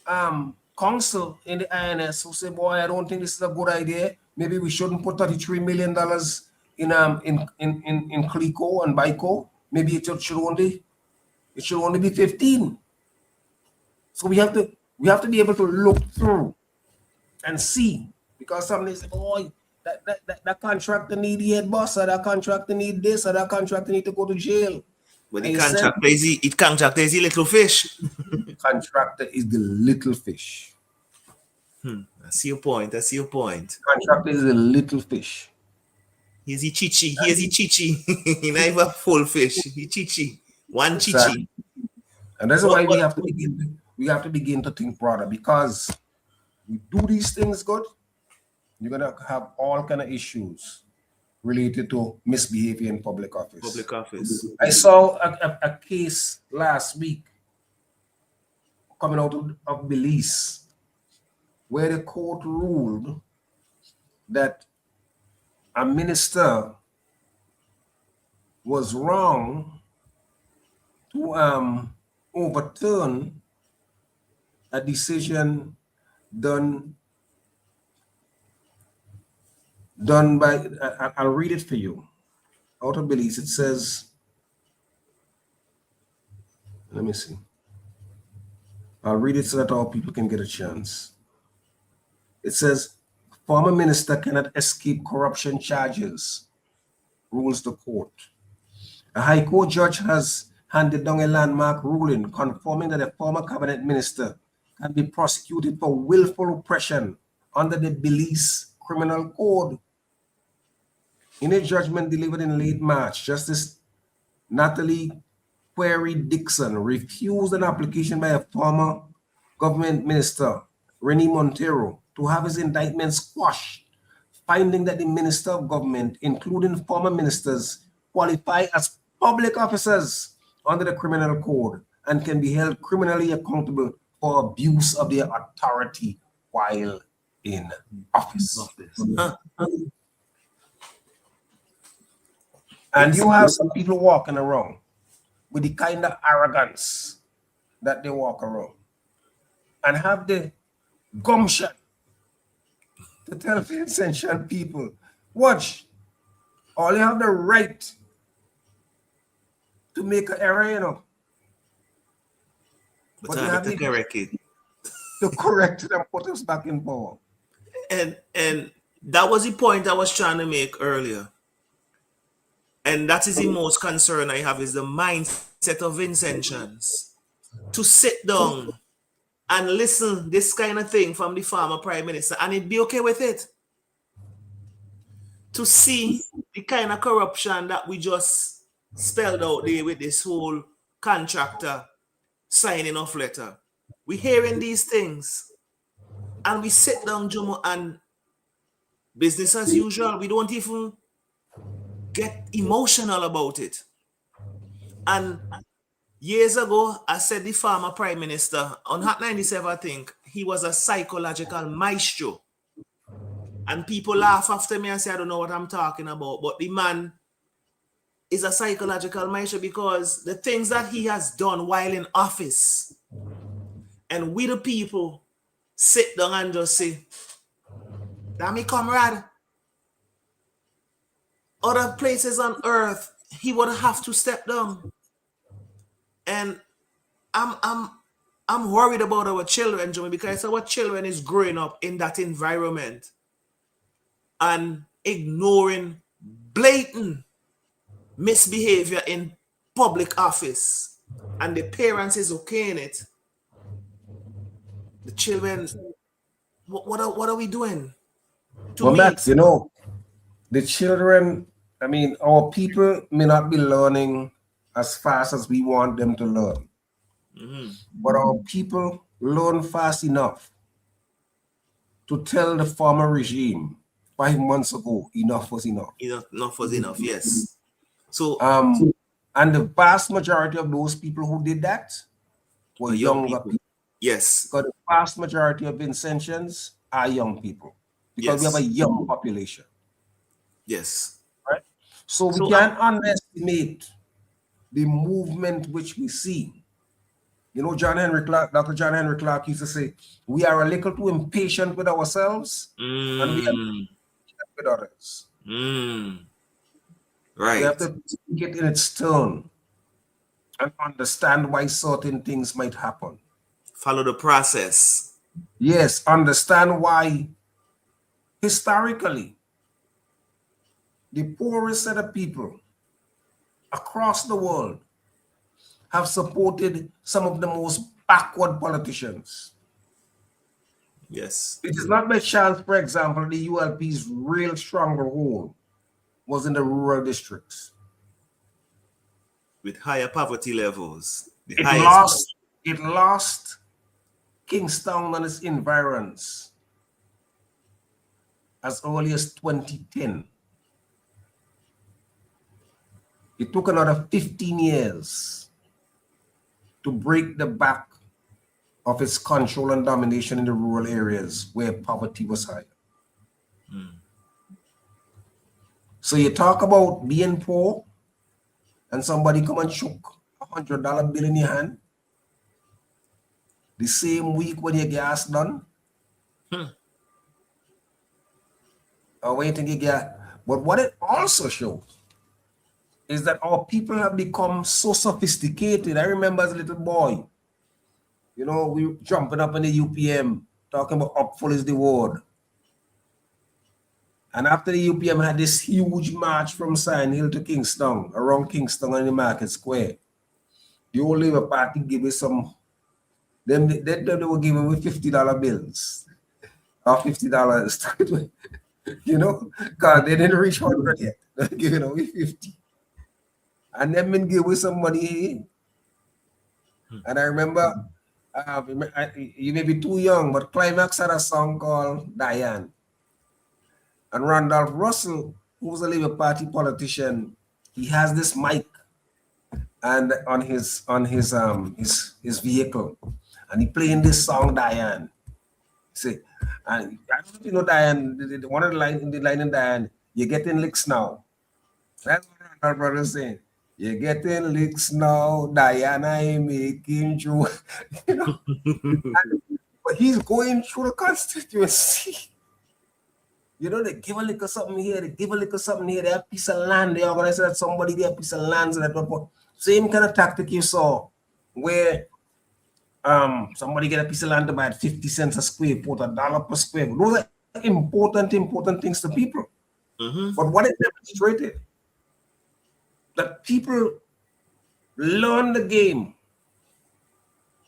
council in the INS who say, boy, I don't think this is a good idea. Maybe we shouldn't put $33 million in CLECO and BICO. Maybe it should only be 15. So we have to We have to be able to look through and see, because somebody say, "Oh, that contractor need the head boss, or that contractor need this, or that contractor need to go to jail." But And the he said, contractor is the little fish. contractor is the little fish. I see your point. Contractor is the little fish. He's the chichi. He's the chichi. He not even full fish. He chichi. One Exactly. chichi. And that's why we have to begin to think broader, because we do these things good, you're gonna have all kind of issues related to misbehavior in public office. Public office. I saw a case last week coming out of Belize, where the court ruled that a minister was wrong to overturn a decision done by, I'll read it for you. Out of Belize, it says, let me see. I'll read it so that all people can get a chance. It says, former minister cannot escape corruption charges, rules the court. A High Court judge has handed down a landmark ruling confirming that a former cabinet minister can be prosecuted for willful oppression under the Belize Criminal Code. In a judgment delivered in late March, Justice Natalie Query Dixon refused an application by a former government minister, Rennie Montero, to have his indictment squashed, finding that the minister of government, including former ministers, qualify as public officers under the criminal code and can be held criminally accountable for abuse of their authority while in office. And you have some people walking around with the kind of arrogance that they walk around and have the gumption to tell Vincentian people, watch, all you have the right to make an error, you know. But you have to correct it. To correct it and put us back in power. And that was the point I was trying to make earlier. And that is the most concern I have, is the mindset of Vincentians to sit down and listen this kind of thing from the former prime minister and it'd be okay with it. To see the kind of corruption that we just spelled out there with this whole contractor signing off letter. We're hearing these things and we sit down, Jomo, and business as usual. We don't even get emotional about it. And years ago, I said the former prime minister on Hot 97, I think, he was a psychological maestro. And people laugh after me and say, I don't know what I'm talking about. But the man is a psychological maestro because the things that he has done while in office, and we the people sit down and just say, damn me comrade, other places on earth, he would have to step down. And I'm worried about our children, Jimmy, because our children is growing up in that environment and ignoring blatant misbehavior in public office, and the parents is okay in it. The children, what are we doing? Well, Max, you know, the children, I mean, our people may not be learning as fast as we want them to learn. But our people learn fast enough to tell the former regime 5 months ago, enough was enough. Enough was enough, yes. So, and the vast majority of those people who did that were younger people. Yes. Because the vast majority of Vincentians are young people. Because we have a young population. Yes. Right? So we can't underestimate the movement which we see. You know, Dr. John Henry Clark used to say, we are a little too impatient with ourselves and we are impatient with others. Right. We have to take it in its turn and understand why certain things might happen. Follow the process. Yes, understand why historically the poorest set of people across the world have supported some of the most backward politicians. Yes. It is not by chance, for example, the ULP's real stronghold was in the rural districts. With higher poverty levels. The It highest. lost Kingstown and its environs as early as 2010. It took another 15 years to break the back of its control and domination in the rural areas where poverty was higher. So you talk about being poor and somebody come and choke $100 bill in your hand the same week when your gas done. Or when you think you get, but what it also shows is that our people have become so sophisticated. I remember as a little boy, we were jumping up in the UPM, talking about up full is the word. And after the UPM had this huge march from Sign Hill to Kingston, around Kingston and the Market Square, the old Labour Party gave me some, they were giving me $50 bills, or $50, because they didn't reach 100 yet. They're giving away 50. And then men give me some money. And I remember, you may be too young, but Climax had a song called Diane. And Randolph Russell, who was a Labour Party politician, he has this mic and on his vehicle, and he playing this song Diane. See, and I don't know if you know Diane. One of the line in Diane, "You're getting licks now." That's what Randolph brother saying. You're getting licks now, Diana ain't making you. But he's going through the constituency. They give a little something here, they give a little something here, they have a piece of land, they organize that somebody get a piece of land. So that same kind of tactic you saw where somebody get a piece of land to buy at 50 cents a square foot, $1 per square foot. Those are important things to people. But what it demonstrated, that people learn the game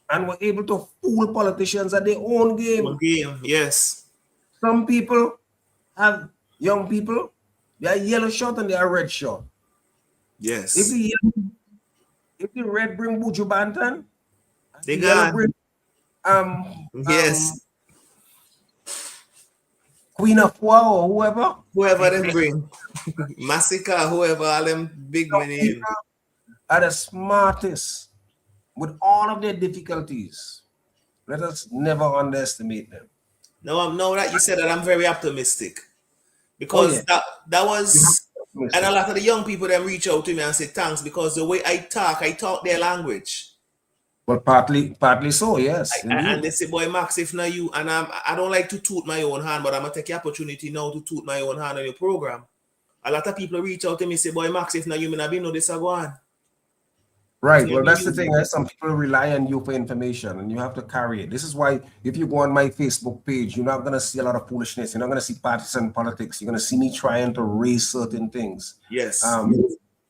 and were able to fool politicians at their own game. Yes. Some people have young people, they are yellow short and they are red short. Yes. If the red bring Buju Banton, they got bring yes. Queen Afua or whoever them bring. Massacre, whoever, all them big money are the smartest with all of their difficulties. Let us never underestimate them. No, that you said that, I'm very optimistic because that was, and a lot of the young people then reach out to me and say thanks because the way I talk their language. Well, partly so, yes. And they say, boy, Max, if not you, and I don't like to toot my own hand, but I'm gonna take the opportunity now to toot my own hand on your program. A lot of people reach out to me and say, boy, Max, if not you, I know this go on. Right. Well, that's the thing. Some people rely on you for information and you have to carry it. This is why if you go on my Facebook page, you're not going to see a lot of foolishness. You're not going to see partisan politics. You're going to see me trying to raise certain things. Yes.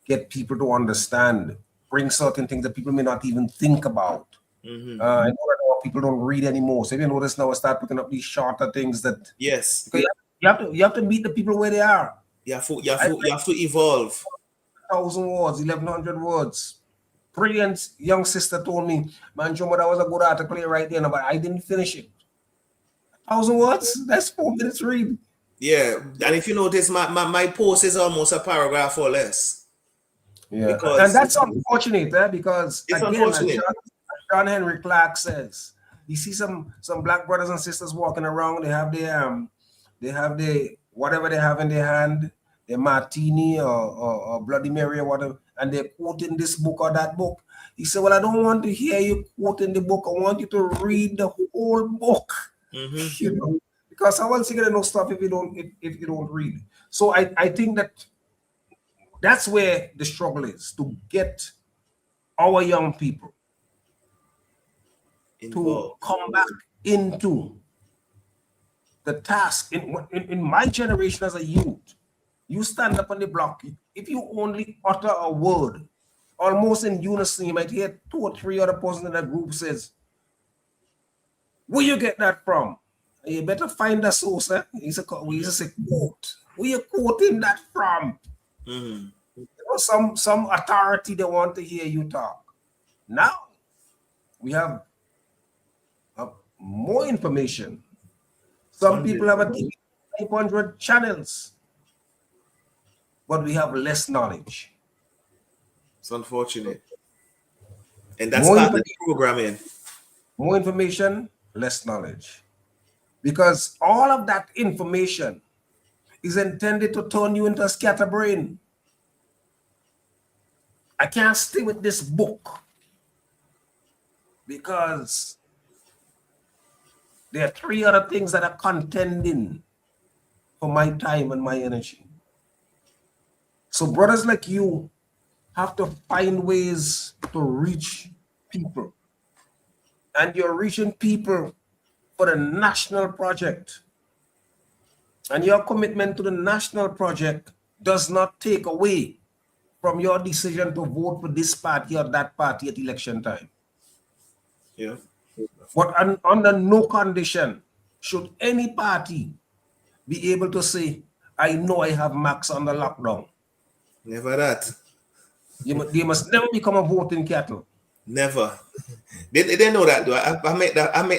Get people to understand, bring certain things that people may not even think about. I know that people don't read anymore. So if you notice now, I start putting up these shorter things that. Yes. You have to meet the people where they are. You have to evolve. 1,000 words, 1,100 words. Brilliant young sister told me, man, Jomo, that was a good article right there, but I didn't finish it. 1,000 words? That's 4 minutes read. Yeah, and if you notice, my post is almost a paragraph or less. Yeah, and that's unfortunate, because it's again, unfortunate. As John Henry Clark says, you see some black brothers and sisters walking around. They have their whatever they have in their hand, their martini or Bloody Mary or whatever, and they're quoting this book or that book. He said, well, I don't want to hear you quoting the book. I want you to read the whole book. Because how else you gonna know stuff if you don't read? So I think that's where the struggle is, to get our young people Involved. come back into the task. In my generation as a youth, you stand up on the block. If you only utter a word, almost in unison, you might hear 2 or 3 other persons in that group says, "Where you get that from?" You better find a source. Eh? We used to say, "Quote." Where you quoting that from? Mhm. You know, some authority they want to hear you talk. Now we have more information. Some people have a 500 channels, but we have less knowledge. It's unfortunate. And that's More part of the programming. More information, less knowledge. Because all of that information is intended to turn you into a scatterbrain. I can't stay with this book because there are 3 other things that are contending for my time and my energy. So brothers like you have to find ways to reach people. And you're reaching people for the national project. And your commitment to the national project does not take away from your decision to vote for this party or that party at election time. Yeah. But under no condition should any party be able to say, "I know I have Max under lockdown." Never that. They must never become a voting cattle. Never. They know that though. I make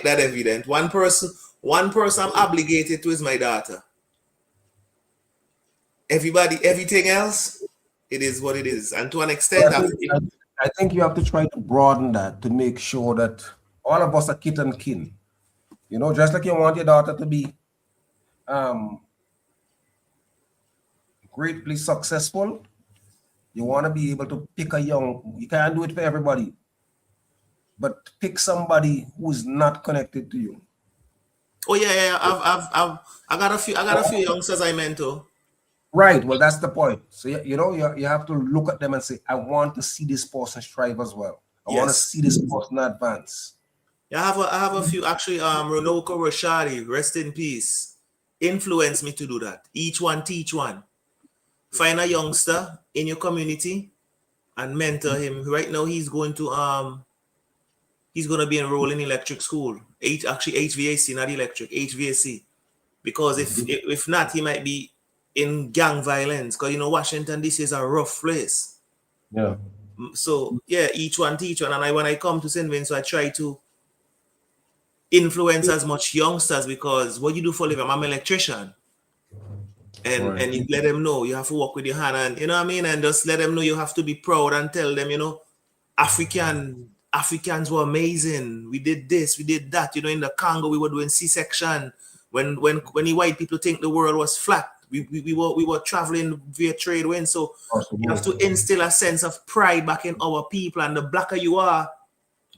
that evident. One person I'm obligated to is my daughter. Everything else, it is what it is. And to an extent, I think you have to try to broaden that to make sure that all of us are kith and kin. You know, just like you want your daughter to be greatly successful, you want to be able to pick you can't do it for everybody, but pick somebody who is not connected to you. oh yeah. I got a few youngsters I mentor. Right. Well, that's the point. So you have to look at them and say, "I want to see this person strive as well. I want to Yes. see this person advance." Yeah, I have a few actually. Ronoko Rashadi, rest in peace, influenced me to do that. Each one teach one. Find a youngster in your community and mentor him. Right now, he's going to be enrolled in electric school. HVAC, not electric, HVAC. Because if not, he might be in gang violence. Because Washington DC is a rough place. Yeah. So yeah, each one teach one. And when I come to St. Vincent, I try to influence as much youngsters, because what you do for a living, I'm an electrician. And Right. and you let them know you have to work with your hand, and you know what I mean, and just let them know you have to be proud and tell them, Africans were amazing. We did this, we did that. In the Congo we were doing C-section. When the white people think the world was flat, we were traveling via trade winds. So you have to instill a sense of pride back in our people, and the blacker you are,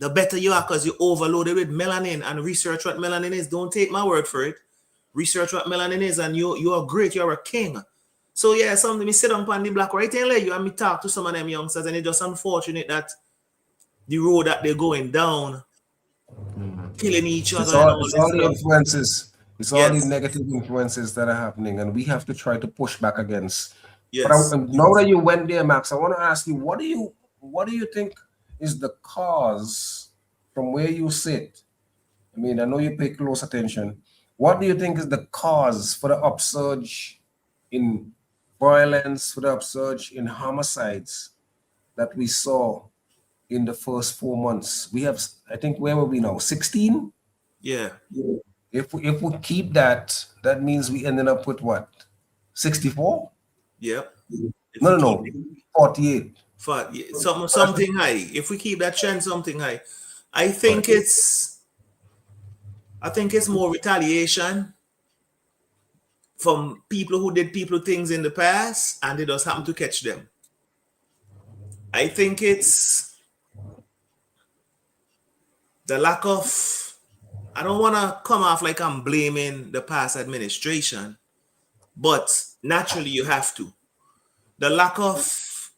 the better you are, because you're overloaded with melanin. And research what melanin is. Don't take my word for it. Research what melanin is, and you are great. You're a king. So yeah, something me sit down on the block right and let you and me talk to some of them youngsters, and it's just unfortunate that the road that they're going down, killing each other. It's all the influences. It's all Yes. these negative influences that are happening, and we have to try to push back against. Yes. But now that you went there, Max, I want to ask you, what do you think is the cause from where you sit? I mean, I know you pay close attention. What do you think is the cause for the upsurge in violence, for the upsurge in homicides that we saw in the first 4 months? We have, I think, where were we now? 16? Yeah. If we keep that, that means we ended up with what? 64? Yep. No, 48. Something high. If we keep that trend, something high. I think it's more retaliation from people who did things in the past, and they just happen to catch them. I think it's the lack of, I don't want to come off like I'm blaming the past administration, but naturally you have to. The lack of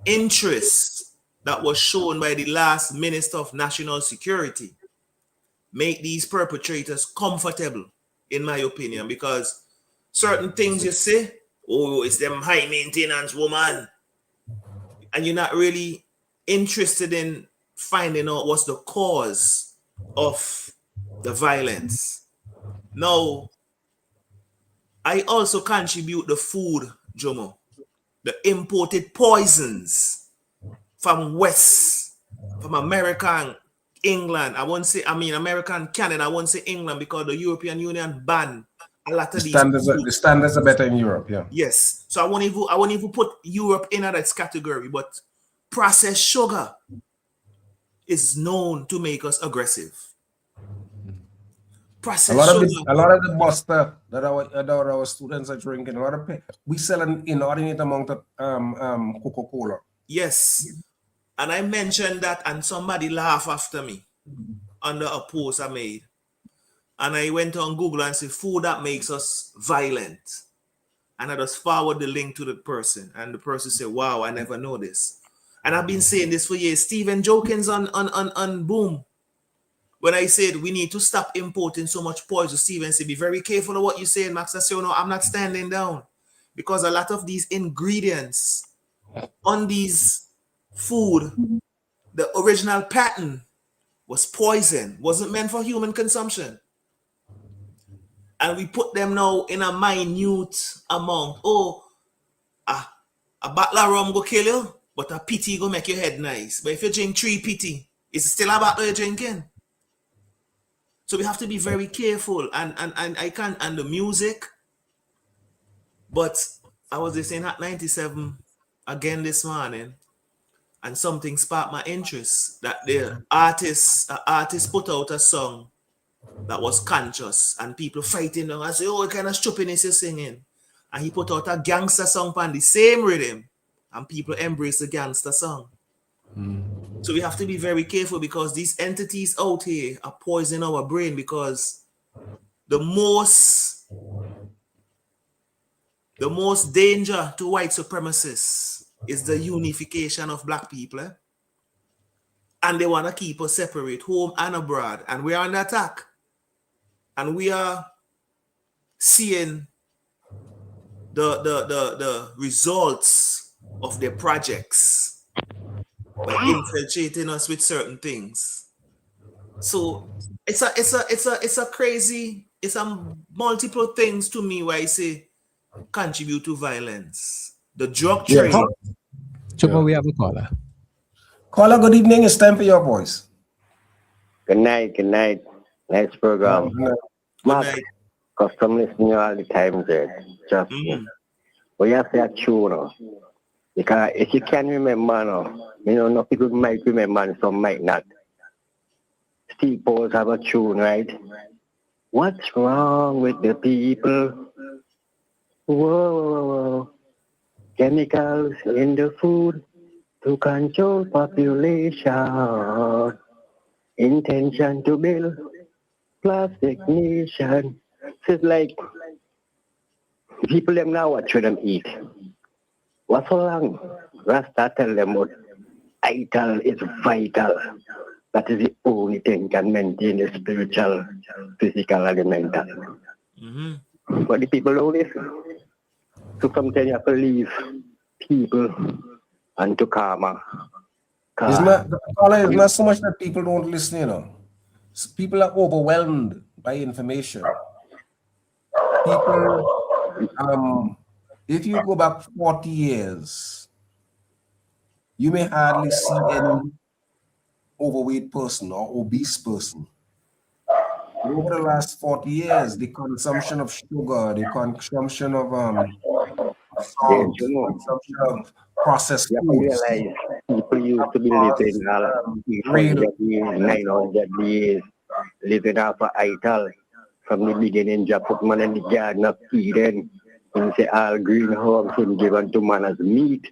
interest that was shown by the last Minister of National Security make these perpetrators comfortable, in my opinion, because certain things you say, oh, it's them high maintenance woman, and you're not really interested in finding out what's the cause of the violence. Now, I also contribute the food, Jomo, the imported poisons from America and England. America and Canada. I won't say England because the European Union banned a lot of The standards are better in Europe, yeah. Yes. So I won't even put Europe in that category, but processed sugar is known to make us aggressive. A lot of the Buster that our students are drinking, we sell an inordinate amount of Coca-Cola. Yes. And I mentioned that and somebody laughed after me under a post I made. And I went on Google and said, food that makes us violent. And I just forward the link to the person. And the person said, wow, I never know this. And I've been saying this for years. Stephen Jokins on Boom. When I said we need to stop importing so much poison, Stephen said, be very careful of what you're saying, Max. I said, no, I'm not standing down. Because a lot of these ingredients on these food, the original pattern was poison, wasn't meant for human consumption. And we put them now in a minute amount. Oh, a bottle of rum go kill you, but a pity go make your head nice. But if you drink 3 pity, it's still a bottle you're drinking. So we have to be very careful. And the music. But I was listening at 97 again this morning, and something sparked my interest that the artist put out a song that was conscious, and people fighting and I say, oh, what kind of stupidness you're singing? And he put out a gangster song on the same rhythm, and people embrace the gangster song. So we have to be very careful because these entities out here are poisoning our brain, because the most danger to white supremacists is the unification of black people. And they want to keep us separate, home and abroad. And we are under attack. And we are seeing the results of their projects by infiltrating us with certain things. So it's multiple things to me where I say contribute to violence. The drug trade. Chomo, we have a caller. Caller, good evening. It's time for your voice. Good night. Nice program. Mark, custom listening all the time, just but you have to say true, because if you can remember, no people might remember and some might not. Steve Paul's have a tune, right? What's wrong with the people? Whoa. Chemicals in the food to control population. Intention to build plastic nation. So it's like people them now watch them eat. What's so long? Rasta tell them what ital is vital. That is the only thing can maintain the spiritual, physical, and the mental. But the people don't listen. So sometimes you have to leave people and to karma. It's not so much that people don't listen, People are overwhelmed by information. People, if you go back 40 years, you may hardly see any overweight person or obese person. Over the last 40 years, the consumption of sugar, the consumption of salt, the consumption of processed foods. People used to be living 800 years, 900 years, living off of ital. From the beginning, just put man in the garden of Eden, and say all green herbs and given to man as meat.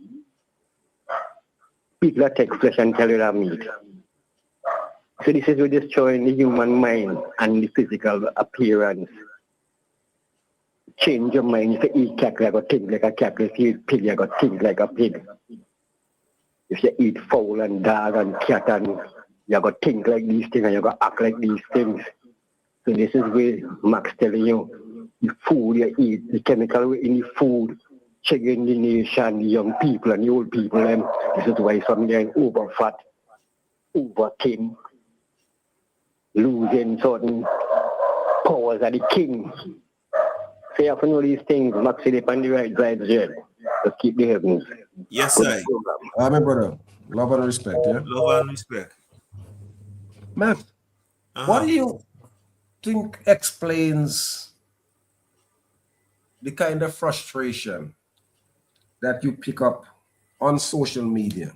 People that take flesh and tell you that meat. So this is what destroying the human mind and the physical appearance. Change your mind. If you eat cat, you got to think like a cat. If you eat pig, you got to think like a pig. If you eat fowl and dog and cat and You got to think like these things and you got to act like these things. So this is where Max telling you, the food you eat, the chemical in the food, checking the nation, the young people and the old people. And this is why some getting over fat, over thin, losing certain powers of the king. So you have to know these things, Max is on the right side, Jed. Just keep the heavens. Yes, sir. My brother, love and respect, yeah? Love and respect. Matt, what do you think explains the kind of frustration that you pick up on social media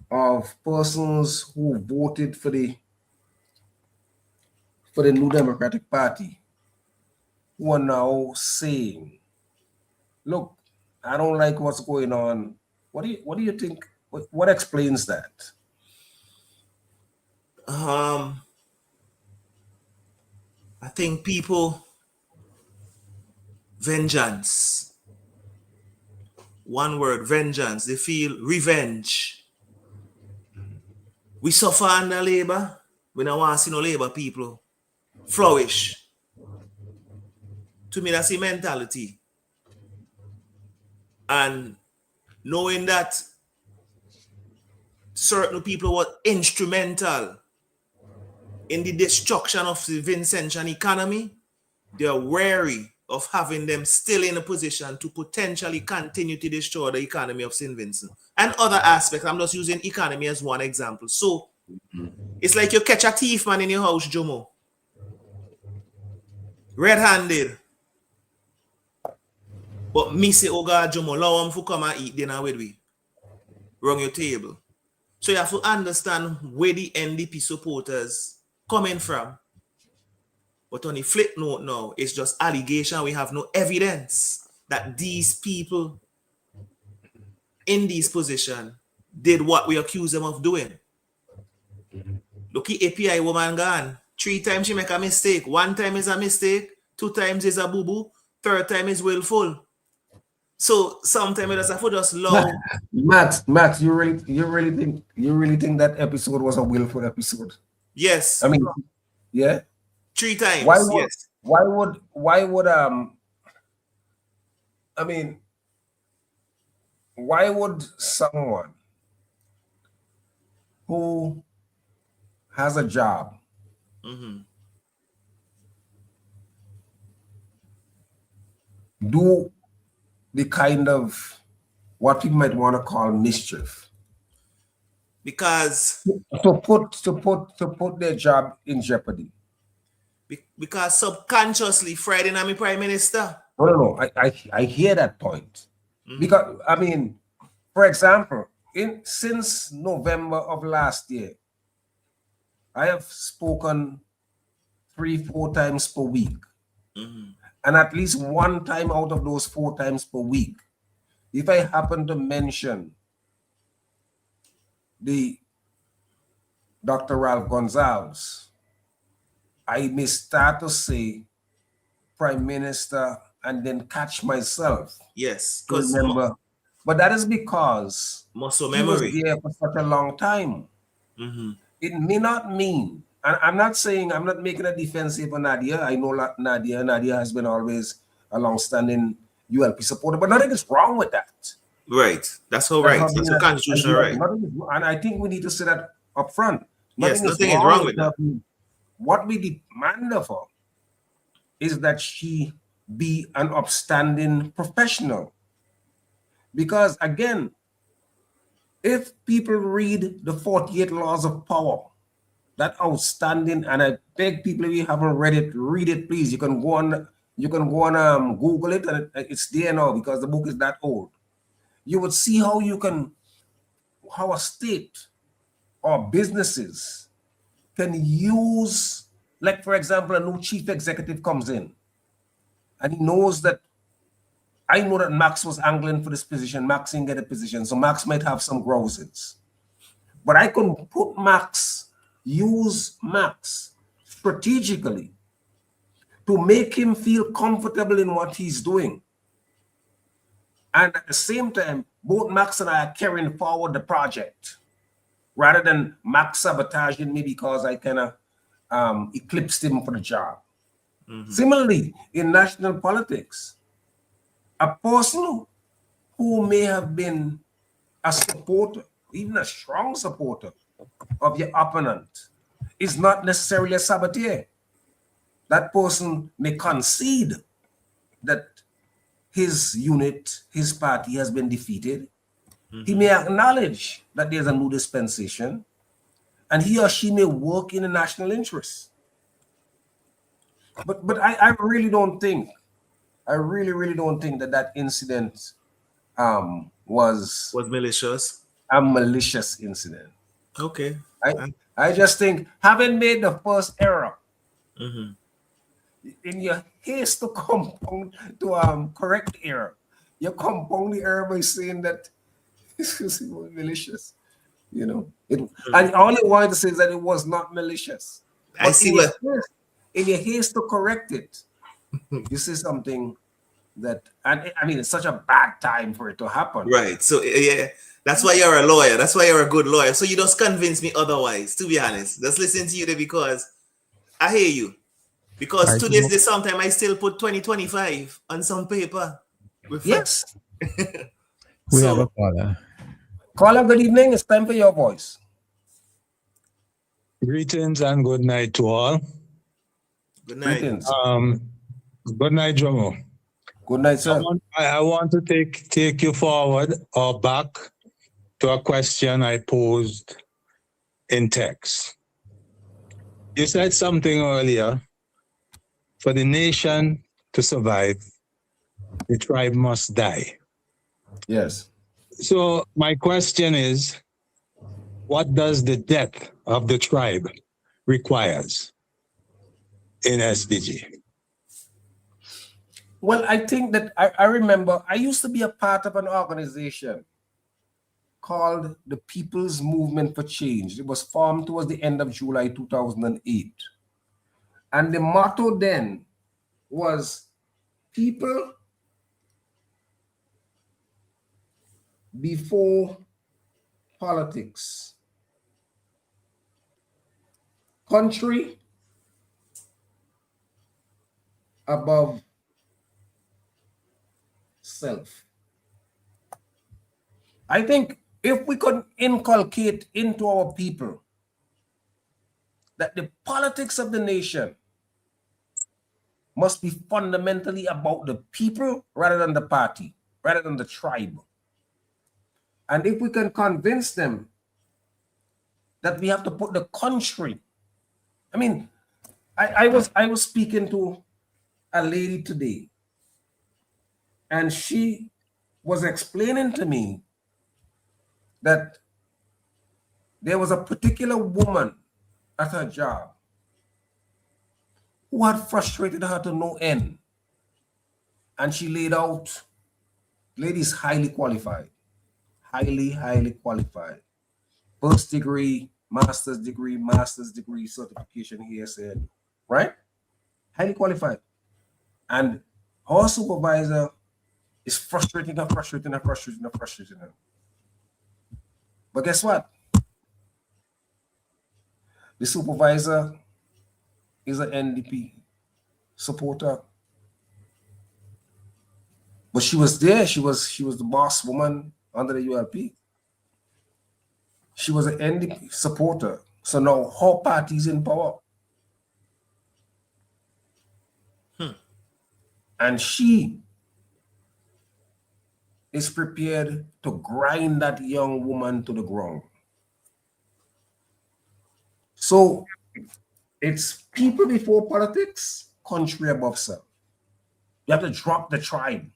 of persons who voted for the New Democratic Party who are now saying, look, I don't like what's going on. What do you think? What explains that? I think people, vengeance. One word, vengeance. They feel revenge. We suffer under labor. We don't want to see no labor people flourish. To me, that's the mentality. And knowing that certain people were instrumental in the destruction of the Vincentian economy, they are wary of having them still in a position to potentially continue to destroy the economy of St. Vincent and other aspects. I'm just using economy as one example. So it's like you catch a thief man in your house, Jomo, red-handed, but me say, oh God, Jomo, allow him to come and eat dinner with we, run your table. So you have to understand where the NDP supporters coming from. But on the flip note now, it's just allegation. We have no evidence that these people in this position did what we accuse them of doing. Look at API woman gone. 3 times she make a mistake. 1 time is a mistake. 2 times is a boo-boo. 3rd time is willful. So sometimes it does just love. Max, you really think that episode was a willful episode? Yes. I mean, yeah. 3 times. Why would someone who has a job do the kind of what you might want to call mischief? Because to put their job in jeopardy. Because subconsciously, Friday night, me Prime Minister. No. I hear that point. Because I mean, for example, since November of last year, I have spoken 3-4 times per week. And at least 1 time out of those 4 times per week, if I happen to mention the Dr. Ralph Gonsalves, I may start to say Prime Minister and then catch myself. Yes, because remember, but that is because muscle he was memory there for such a long time. It may not mean, and I'm not making a defensive on Nadia. I know Nadia has been always a long-standing ULP supporter, but nothing is wrong with that. Right, that's all right. That's a constitutional right. And I think we need to say that up front. Nothing is wrong with that. What we demand of her is that she be an upstanding professional. Because again, if people read the 48 Laws of Power, that outstanding, and I beg people, if you haven't read it, read it, please. You can go on Google it, and it's there now because the book is that old. You would see how a state or businesses can use, like for example, a new chief executive comes in and he knows that, I know that Max was angling for this position, Max didn't get a position, so Max might have some grousings. But I can use Max strategically to make him feel comfortable in what he's doing. And at the same time, both Max and I are carrying forward the project. rather than Max sabotaging me because I kind of eclipsed him for the job. Similarly, in national politics, a person who may have been a supporter, even a strong supporter of your opponent, is not necessarily a saboteur. That person may concede that his unit, his party has been defeated. He may acknowledge that there's a new dispensation, and he or she may work in the national interest. But I really don't think, I really don't think that incident was malicious. a malicious incident. Okay. I just think, having made the first error, in your haste to compound to correct the error, you compound the error by saying that this was malicious. You know, and all I wanted to say is that it was not malicious. I see what. In your haste to correct it, you say something that, and I mean, it's such a bad time for it to happen. Right. So yeah, that's why you're a lawyer. That's why you're a good lawyer. So you just convince me otherwise. To be honest, just listen to you there because I hear you. Because today's day, sometime I still put 2025 on some paper. Yes. We have a caller. Caller, good evening. It's time for your voice. Greetings and good night to all. Good night. Greetings. Good night, Jomo. Good night, sir. I want to take you forward or back to a question I posed in text. You said something earlier. For the nation to survive, the tribe must die. Yes. So my question is, what does the death of the tribe requires in SDG? Well, I think that I remember I used to be a part of an organization called the People's Movement for Change. It was formed towards the end of July 2008. And the motto then was people before politics, country above self. I think if we could inculcate into our people that the politics of the nation must be fundamentally about the people rather than the party, rather than the tribe. And if we can convince them that we have to put the country, I mean, I was speaking to a lady today, and she was explaining to me that there was a particular woman at her job who had frustrated her to no end. And she laid out ladies highly qualified, highly qualified. First degree, master's degree, certification here said, right? Highly qualified. And her supervisor is frustrating her. But guess what? The supervisor is an NDP supporter. But she was there. She was the boss woman under the ULP. She was an NDP supporter. So now her party is in power. And she is prepared to grind that young woman to the ground. So it's people before politics, country above self. You have to drop the tribe.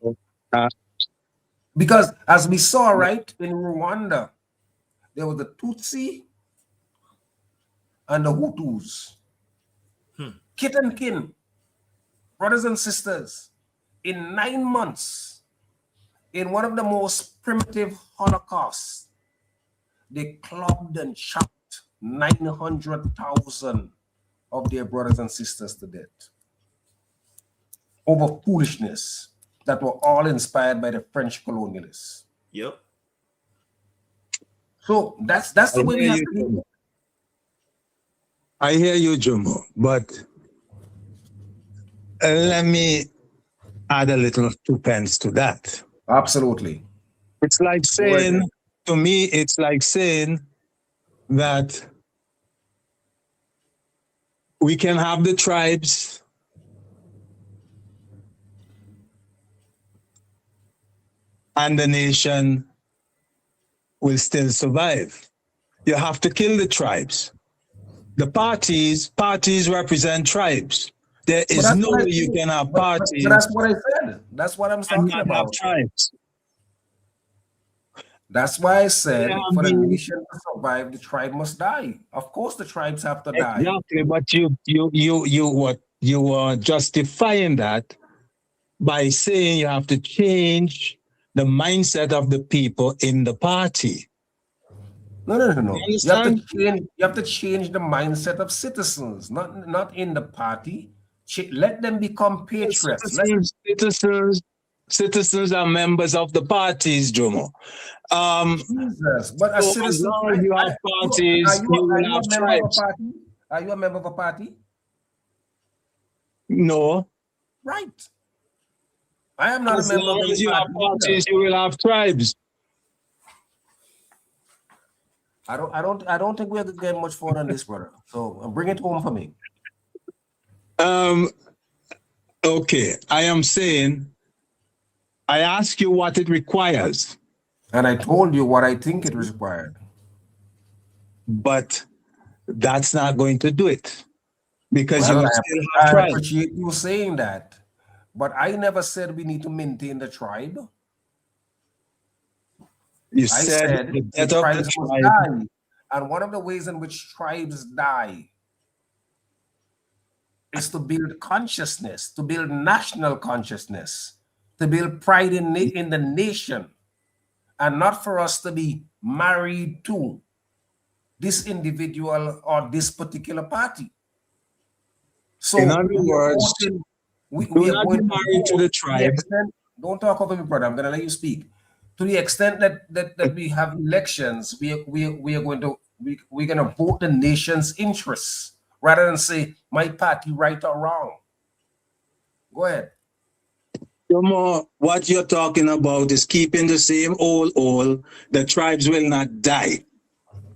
Because as we saw, right, in Rwanda, there was the Tutsi and the Hutus. Kit and kin, brothers and sisters, in 9 months, in one of the most primitive holocausts, they clubbed and chopped 900,000 of their brothers and sisters to death over foolishness that were all inspired by the French colonialists. Yep. So that's the way we have to do it. I hear you, Jomo, but let me add a little 2 pence to that. Absolutely. It's like saying, to me, it's like saying that we can have the tribes and the nation will still survive. You have to kill the tribes. The parties represent tribes. There But is that's no what I way you said. can have But parties that's what I said. That's what I'm and talking not have about. tribes. That's why I said Yeah, for the I mean- nation to survive, the tribe must die. Of course, the tribes have to die. Exactly, but you are justifying that by saying you have to change the mindset of the people in the party. No. You have to understand? change. You have to change the mindset of citizens, not in the party. Let them become patriots. Citizens are members of the parties, Jomo. Jesus, but a So as citizen. long as you have parties, you will have tribes. Are you a member of a party? No. Right. I am not As a member long of as any you have party. parties, you will have tribes. I don't think we're getting much further on this, brother. So bring it home for me. Okay, I am saying, I ask you what it requires, And I told you what I think it was required. but that's not going to do it because you Well, will still I have tribes. appreciate you saying that, but I never said we need to maintain the tribe. You I said said the the death of the tribes must tribe. die. And one of the ways in which tribes die is to build consciousness, to build national consciousness, to build pride in the nation, and not for us to be married to this individual or this particular party. So In other words, we do are not going be married to the tribe. Don't talk over me, brother. I'm gonna let you speak. To the extent that we have elections, we're gonna vote the nation's interests rather than say my party right or wrong. Go ahead. Jomo, what you're talking about is keeping the same old. The tribes will not die.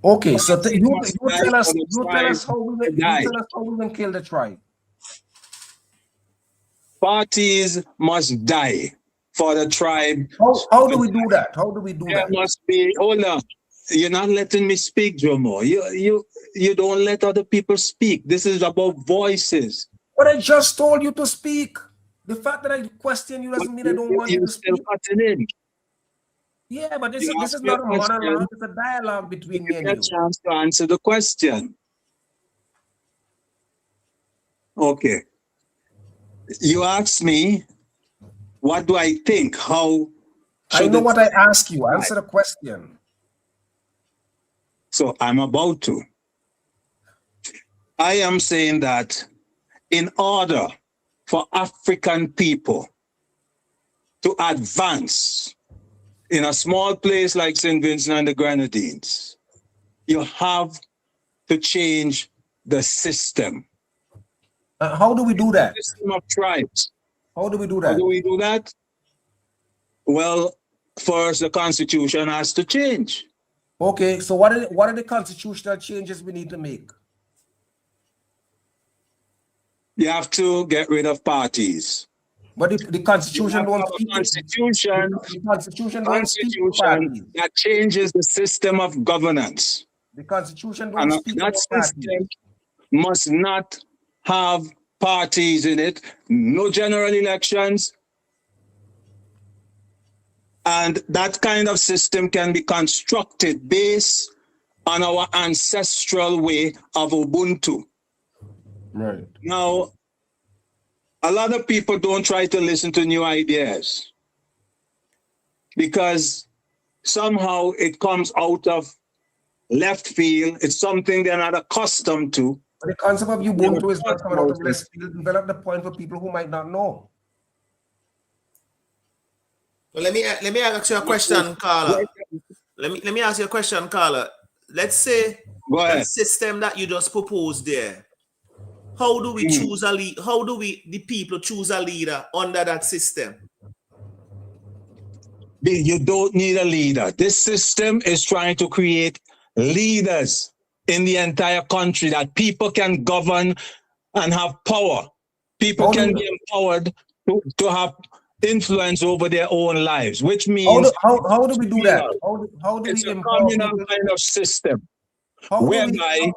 Okay, so you must die tell us for the you tell tribe us how we to die. can kill the tribe. Parties must die for the tribe. How do we do that? How do we do There that? must be. Hold on, you're not letting me speak, Jomo. You don't let other people speak. This is about voices. But I just told you to speak. The fact that I question you doesn't mean I don't want you You're to still speak. cutting in. Yeah, but this You is ask not me a a question. monologue, it's a dialogue between me You and get a you. chance to answer the question. Okay. You asked me, what do I think? How I should know the what I tribe ask you. Answer the question. So I'm about to. I am saying that in order for African people to advance in a small place like St. Vincent and the Grenadines, you have to change the system. How do we do that? System of tribes. How do we do How that? do we do that? Well, first the constitution has to change. Okay, so what are the constitutional changes we need to make? You have to get rid of parties. But the You constitution have to don't have a speak. constitution, The constitution don't speak to parties. that changes the system of governance. The constitution don't And speak that about parties. system must not have parties in it, no general elections. And that kind of system can be constructed based on our ancestral way of Ubuntu. Right. Now, a lot of people don't try to listen to new ideas because somehow it comes out of left field. It's something they're not accustomed to. But the concept of Ubuntu is not coming out of less. Develop the point for people who might not know. Well, let me ask you a question, Carla. let me ask you a question, Carla. Let's say Go the ahead. system that you just proposed there. How do we choose a lead? How do the people choose a leader under that system? You don't need a leader. This system is trying to create leaders in the entire country that people can govern and have power. People How do can you- be empowered to have influence over their own lives, which means How do we do that? How do it's we a empower communal people? kind of system How do we- whereby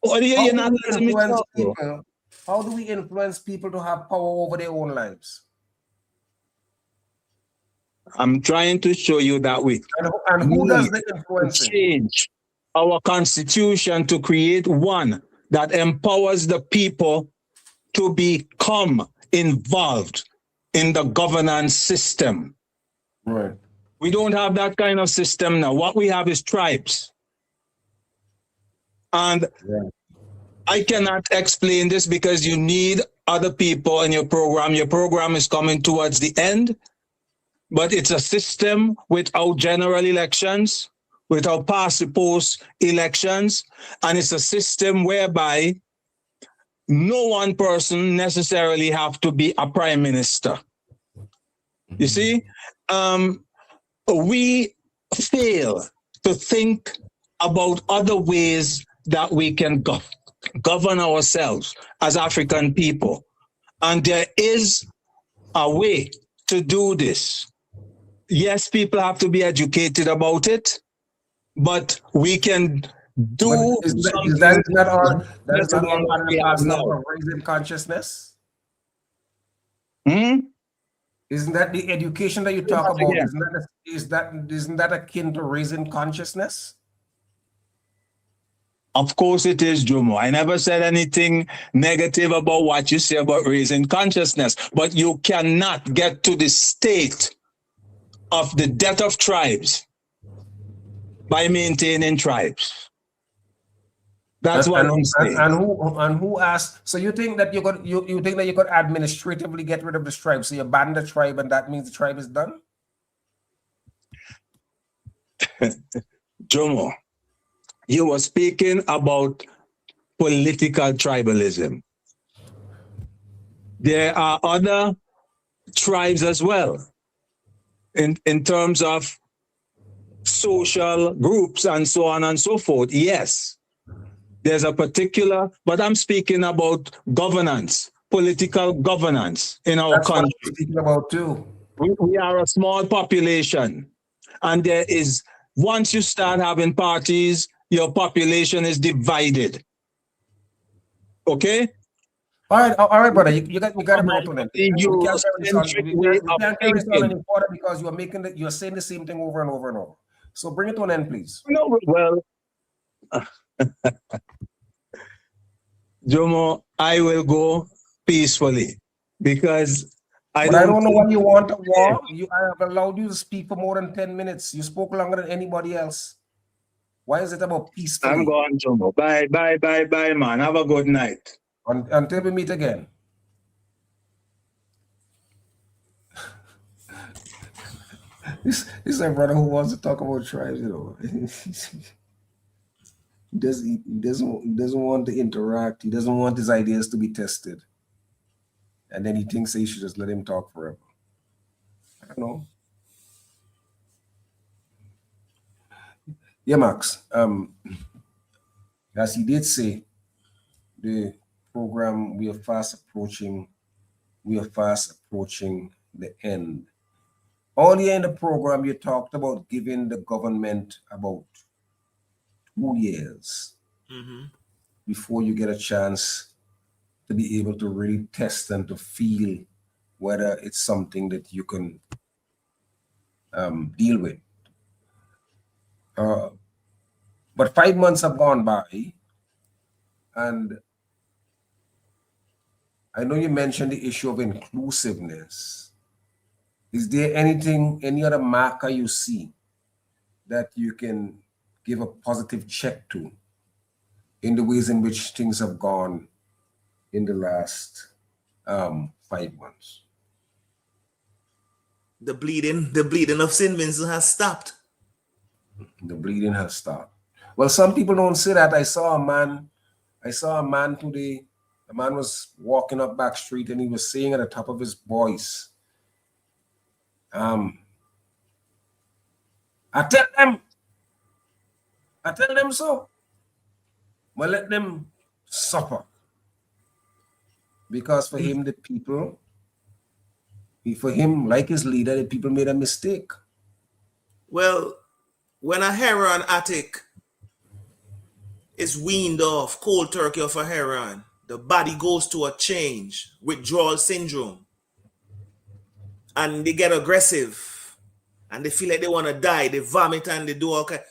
how you're do not we letting me influence talk, bro. people? How do we influence people to have power over their own lives? I'm trying to show you that we And who does the influencing? change our constitution to create one that empowers the people to become involved in the governance system. Right. We don't have that kind of system now. What we have is tribes. And I cannot explain this because you need other people in your program. Your program is coming towards the end, but it's a system without general elections, without past and post elections, and it's a system whereby no one person necessarily have to be a prime minister. You see, we fail to think about other ways that we can govern ourselves as African people. And there is a way to do this. Yes, people have to be educated about it, but we can do But is something that not all? That is better not all than part what of we the have parcel now. of raising consciousness. Hmm? Isn't that the education that you talk about? Isn't that akin to raising consciousness? Of course it is, Jomo. I never said anything negative about what you say about raising consciousness, but you cannot get to the state of the death of tribes by maintaining tribes. That's what I'm saying. And who asked? So you think that you think that you could administratively get rid of the tribe? So you ban the tribe, and that means the tribe is done? Jomo, you were speaking about political tribalism. There are other tribes as well in terms of social groups and so on and so forth. Yes, there's a particular, but I'm speaking about governance, political governance in our That's what country. I'm speaking about too. We are a small population, and there is, once you start having parties, your population is divided. Okay? All right, brother. You got to go to them. The Eurocentric way We of can't carry this on thinking. any further because you're saying the same thing over and over and over. So bring it to an end, please. No, well, Jomo, I will go peacefully because I don't know think- why you want a war. I have allowed you to speak for more than 10 minutes. You spoke longer than anybody else. Why is it about peacefully? I'm going, Jomo. Bye, man. Have a good night. Until we meet again. This is a brother who wants to talk about tribes, you know. He doesn't want to interact. He doesn't want his ideas to be tested. And then he thinks that you should just let him talk forever. I don't know. Yeah, Max. As he did say, the program, we are fast approaching the end. Earlier in the program, you talked about giving the government about 2 years before you get a chance to be able to really test and to feel whether it's something that you can deal with. But 5 months have gone by, and I know you mentioned the issue of inclusiveness. Is there any other marker you see that you can give a positive check to in the ways in which things have gone in the last 5 months? The bleeding of St. Vincent has stopped. The bleeding has stopped. Well, some people don't say that. I saw a man today. The man was walking up back street and he was saying at the top of his voice, I tell them so. Well, let them suffer. Because for him, like his leader, the people made a mistake. Well, when a heroin addict is weaned off cold turkey of a heroin, the body goes to a change, withdrawal syndrome, and they get aggressive, and they feel like they want to die. They vomit and they do all kind.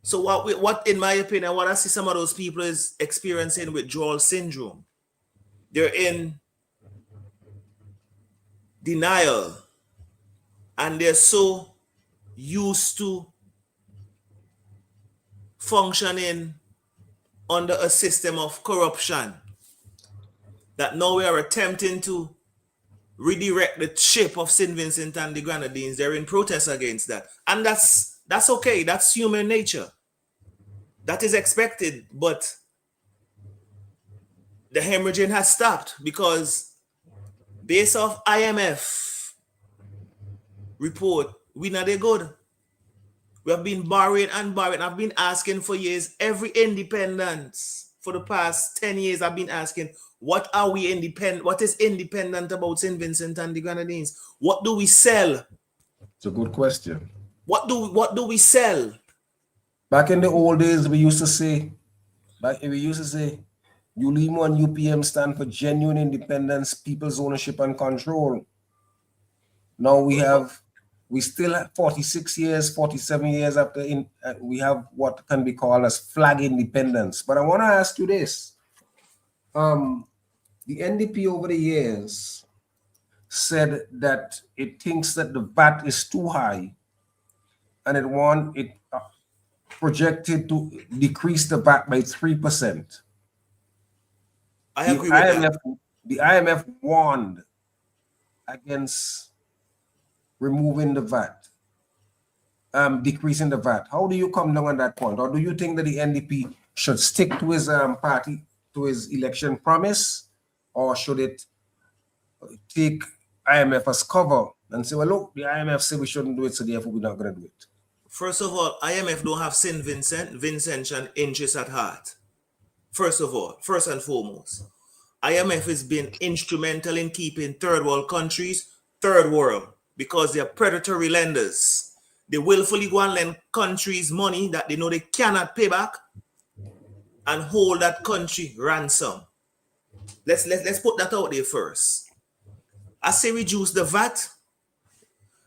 So what, in my opinion, what I see some of those people is experiencing withdrawal syndrome. They're in denial, and they're so used to functioning under a system of corruption that now we are attempting to redirect the ship of St. Vincent and the Grenadines. They're in protest against that. And that's okay. That's human nature. That is expected. But the hemorrhaging has stopped because based off IMF report, we not they good. We have been borrowing and borrowing. I've been asking for years, every independence for the past 10 years, I've been asking, what are we independent? What is independent about St. Vincent and the Grenadines? What do we sell? It's a good question. What do we sell? Back in the old days, we used to say, ULIMO and UPM stand for genuine independence, people's ownership and control. Now we still have 46 years, 47 years after we have what can be called as flag independence. But I want to ask you this. The NDP over the years said that it thinks that the VAT is too high and it projected to decrease the VAT by 3%. I agree with that. The IMF warned against removing the VAT, decreasing the VAT. How do you come down on that point? Or do you think that the NDP should stick to his party, to his election promise? Or should it take IMF as cover and say, well, look, the IMF said we shouldn't do it, so therefore we're not going to do it? First of all, IMF don't have St. Vincentian interests at heart. First of all, first and foremost, IMF has been instrumental in keeping third world countries third world because they are predatory lenders. They willfully go and lend countries money that they know they cannot pay back and hold that country ransom. Let's put that out there first. I say reduce the VAT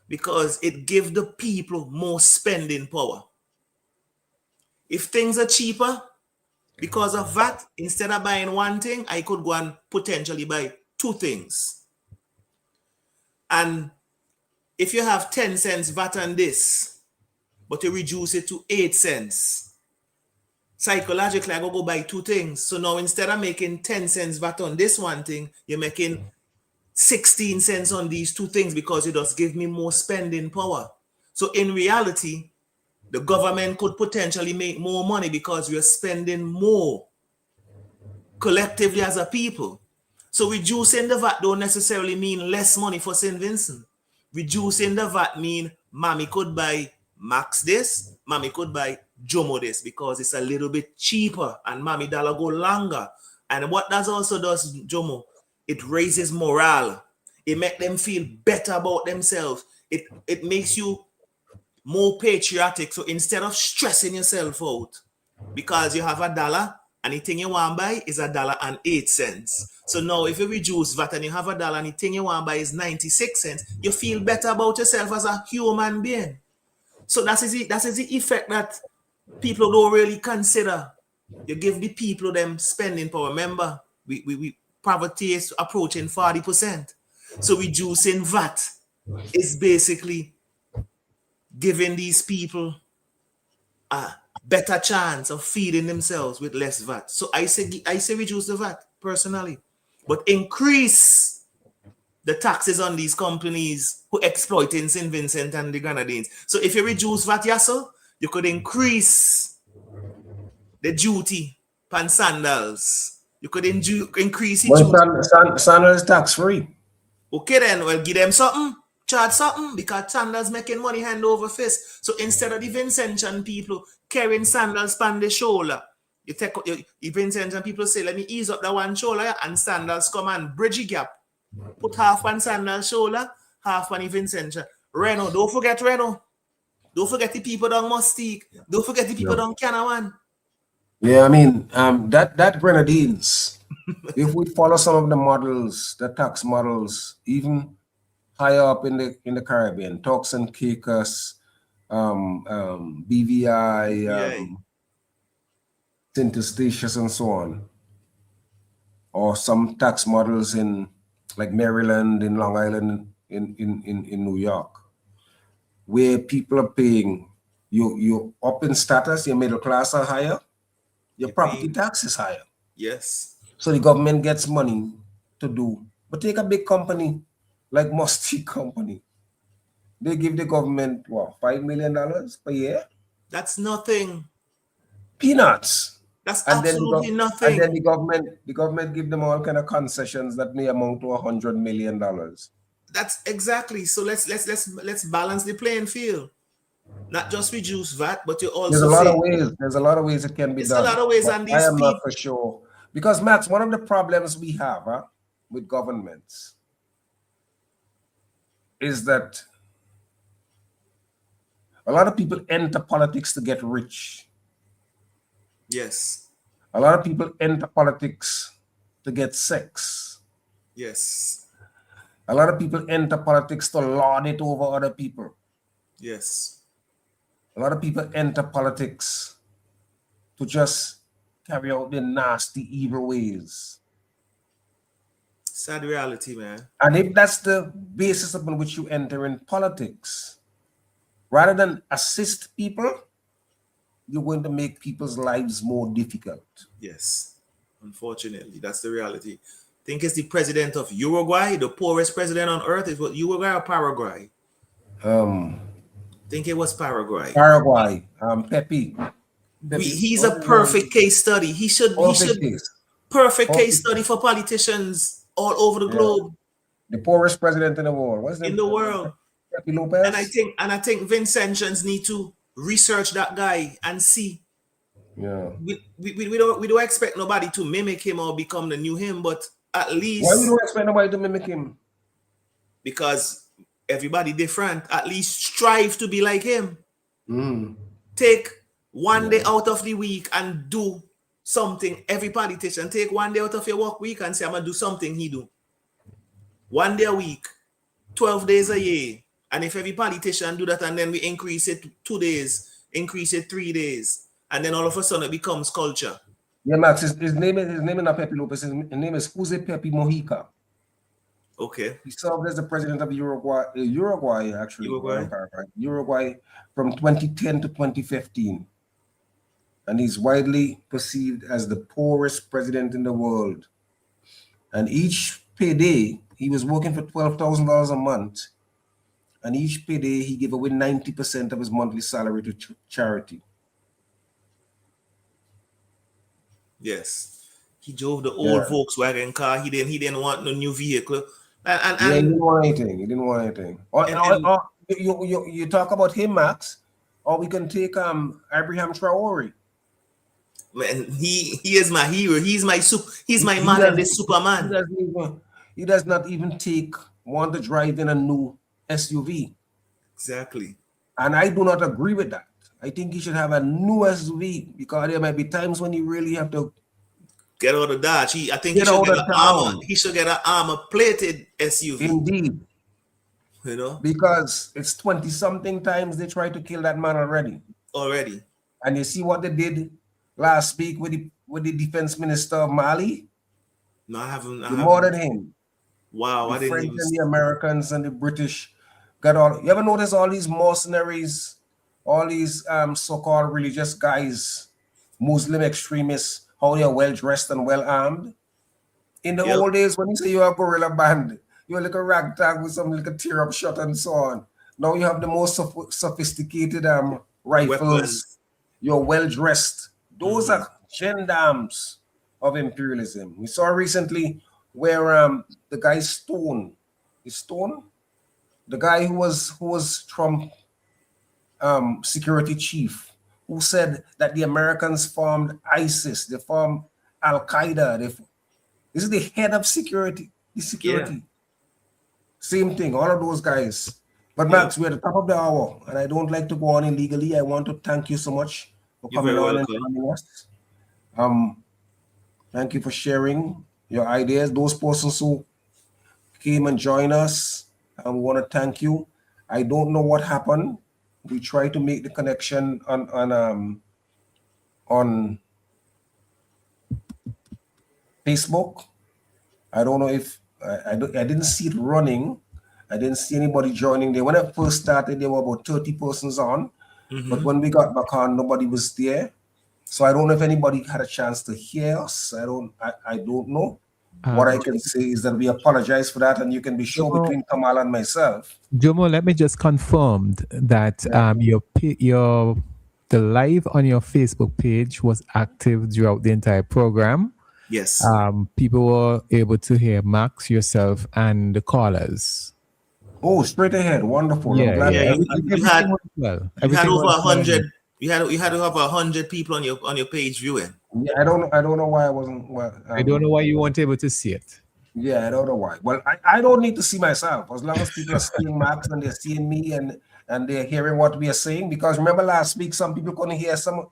because it gives the people more spending power. If things are cheaper because of VAT, instead of buying one thing, I could go and potentially buy two things. And if you have 10 cents VAT on this, but you reduce it to 8 cents, psychologically, I go buy two things. So now instead of making 10 cents VAT on this one thing, you're making 16 cents on these two things because it does give me more spending power. So in reality, the government could potentially make more money because we are spending more collectively as a people. So reducing the VAT don't necessarily mean less money for St. Vincent. Reducing the VAT mean mommy could buy Max this, mommy could buy Jomo this because it's a little bit cheaper and mommy dollar go longer. And what that also does, Jomo, it raises morale. It makes them feel better about themselves. It makes you more patriotic. So instead of stressing yourself out because you have $1 and the thing you want to buy is $1.08. So now if you reduce VAT and you have $1 and the thing you want to buy is 96 cents, you feel better about yourself as a human being. So that is the effect that people don't really consider. You give the people them spending power. Remember, we poverty is approaching 40%. So reducing VAT is basically giving these people a better chance of feeding themselves with less VAT. So I say reduce the VAT personally, but increase the taxes on these companies who exploit in St. Vincent and the Grenadines. So if you reduce VAT, Yasso, You could increase the duty on sandals. You could increase the duty. Well, sandal is tax free. Okay then, well, give them something, charge something, because sandals making money hand over fist. So instead of the Vincentian people carrying sandals on the shoulder, you take the Vincentian people say, let me ease up that one shoulder, and sandals come and bridge the gap. Put half on sandals shoulder, half on the Vincentian. Reno, don't forget Reno. Don't forget the people down Mustique. Don't forget the people down Canawan. Yeah, I mean, that Grenadines, if we follow some of the models, the tax models, even higher up in the Caribbean, Turks and Caicos, BVI, St. Eustatius, and so on, or some tax models in like Maryland, in Long Island, in New York, where people are paying you up in status, your middle class are higher, your property tax is higher. Yes. So the government gets money to do. But take a big company like Musty Company. They give the government, what, $5 million per year? That's nothing. Peanuts. That's And absolutely then nothing. And then the government give them all kind of concessions that may amount to $100 million. That's exactly. So let's balance the playing field. Not just reduce VAT, but you also There's a lot of ways it can be there's done. a lot of ways, But and these I am people, not for sure. Because Max, one of the problems we have with governments is that a lot of people enter politics to get rich. yes, A lot of people enter politics to get sex. yes, A lot of people enter politics to lord it over other people. yes, A lot of people enter politics to just carry out their nasty, evil ways. sad reality, man. And if that's the basis upon which you enter in politics, rather than assist people, you're going to make people's lives more difficult. Yes, unfortunately, that's the reality. Think it's the president of Uruguay, the poorest president on earth. Is what, Uruguay or Paraguay? Think it was Paraguay. Paraguay, Pepe. He's a perfect case study. He should perfect case study for politicians all over the globe. The poorest president in the world. What's in the world. Pepe Lopez. And I think Vincentians need to research that guy and see. Yeah. We don't expect nobody to mimic him or become the new him, but at least why we don't expect nobody to mimic him? Because everybody different. At least strive to be like him. Mm. Take one day out of the week and do something. Every politician take one day out of your work week and say, I'm gonna do something he do. One day a week, 12 days a year. And if every politician do that and then we increase it 2 days, increase it 3 days, and then all of a sudden it becomes culture. Yeah, Max, his name is not Pepe Lopez, his name is Jose Pepe Mojica. Okay. He served as the president of Uruguay from 2010 to 2015. And he's widely perceived as the poorest president in the world. And each payday, he was working for $12,000 a month. And each payday, he gave away 90% of his monthly salary to charity. Yes. He drove the old Volkswagen car. He didn't want no new vehicle. And he didn't want anything. He didn't want anything. You talk about him, Max, or we can take Abraham Traore. Man, he is my hero. He's my man and the Superman. He does not even want to drive in a new SUV. Exactly. And I do not agree with that. I think he should have a new SUV because there might be times when you really have to get out of Dodge. I think he should get an armor-plated SUV. Indeed. You know? Because it's 20-something times they tried to kill that man already. And you see what they did last week with the defense minister of Mali? No, I haven't. They murdered him. Wow, the French and the Americans and the British got all. You ever notice all these mercenaries, all these so-called religious guys, Muslim extremists, how they are well dressed and well armed? In the old days, when you say you're a guerrilla band, you're like a ragtag with some little tear-up shot and so on. Now you have the most sophisticated rifles. Weapons. You're well dressed. Those are gendarmes of imperialism. We saw recently where the guy Stone, the guy who was Trump security chief, who said that the Americans formed ISIS, they formed Al Qaeda. This is the head of security. The security. Same thing, all of those guys. But Max, we're at the top of the hour, and I don't like to go on illegally. I want to thank you so much for You're coming very on and welcome. joining us. Thank you for sharing your ideas. Those persons who came and joined us, we want to thank you. I don't know what happened. We tried to make the connection on Facebook. I don't know if I didn't see it running. I didn't see anybody joining there. When I first started, there were about 30 persons on. But when we got back on, nobody was there. So I don't know if anybody had a chance to hear us. I don't know. What I can say is that we apologize for that, and you can be sure between Kamal and myself. Jomo, let me just confirm that the live on your Facebook page was active throughout the entire program. Yes. People were able to hear Max, yourself, and the callers. Oh, straight ahead, wonderful. I'm Yeah, glad yeah. You had over Everything was well. 100. You had to have 100 people on your page viewing. Yeah, I don't know why I wasn't. I don't know why you weren't able to see it. Yeah, I don't know why. Well, I don't need to see myself as long as people are seeing Max and they're seeing me and they're hearing what we are saying. Because remember last week, some people couldn't hear some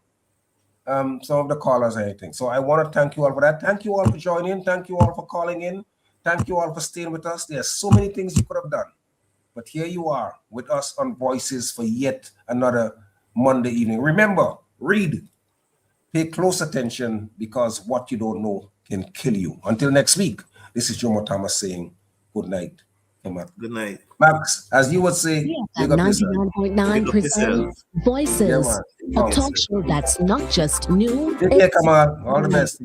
of the callers or anything. So I want to thank you all for that. Thank you all for joining. Thank you all for calling in. Thank you all for staying with us. There's so many things you could have done, but here you are with us on Voices for yet another Monday evening. Remember, read. Pay close attention, because what you don't know can kill you. Until next week, this is Jomo Thomas saying good night. Good night. Max, as you would say, At big up yourself. 99.9 presents Voices, Yeah, man. a talk show that's not just new, Take care, Kamal. All the best.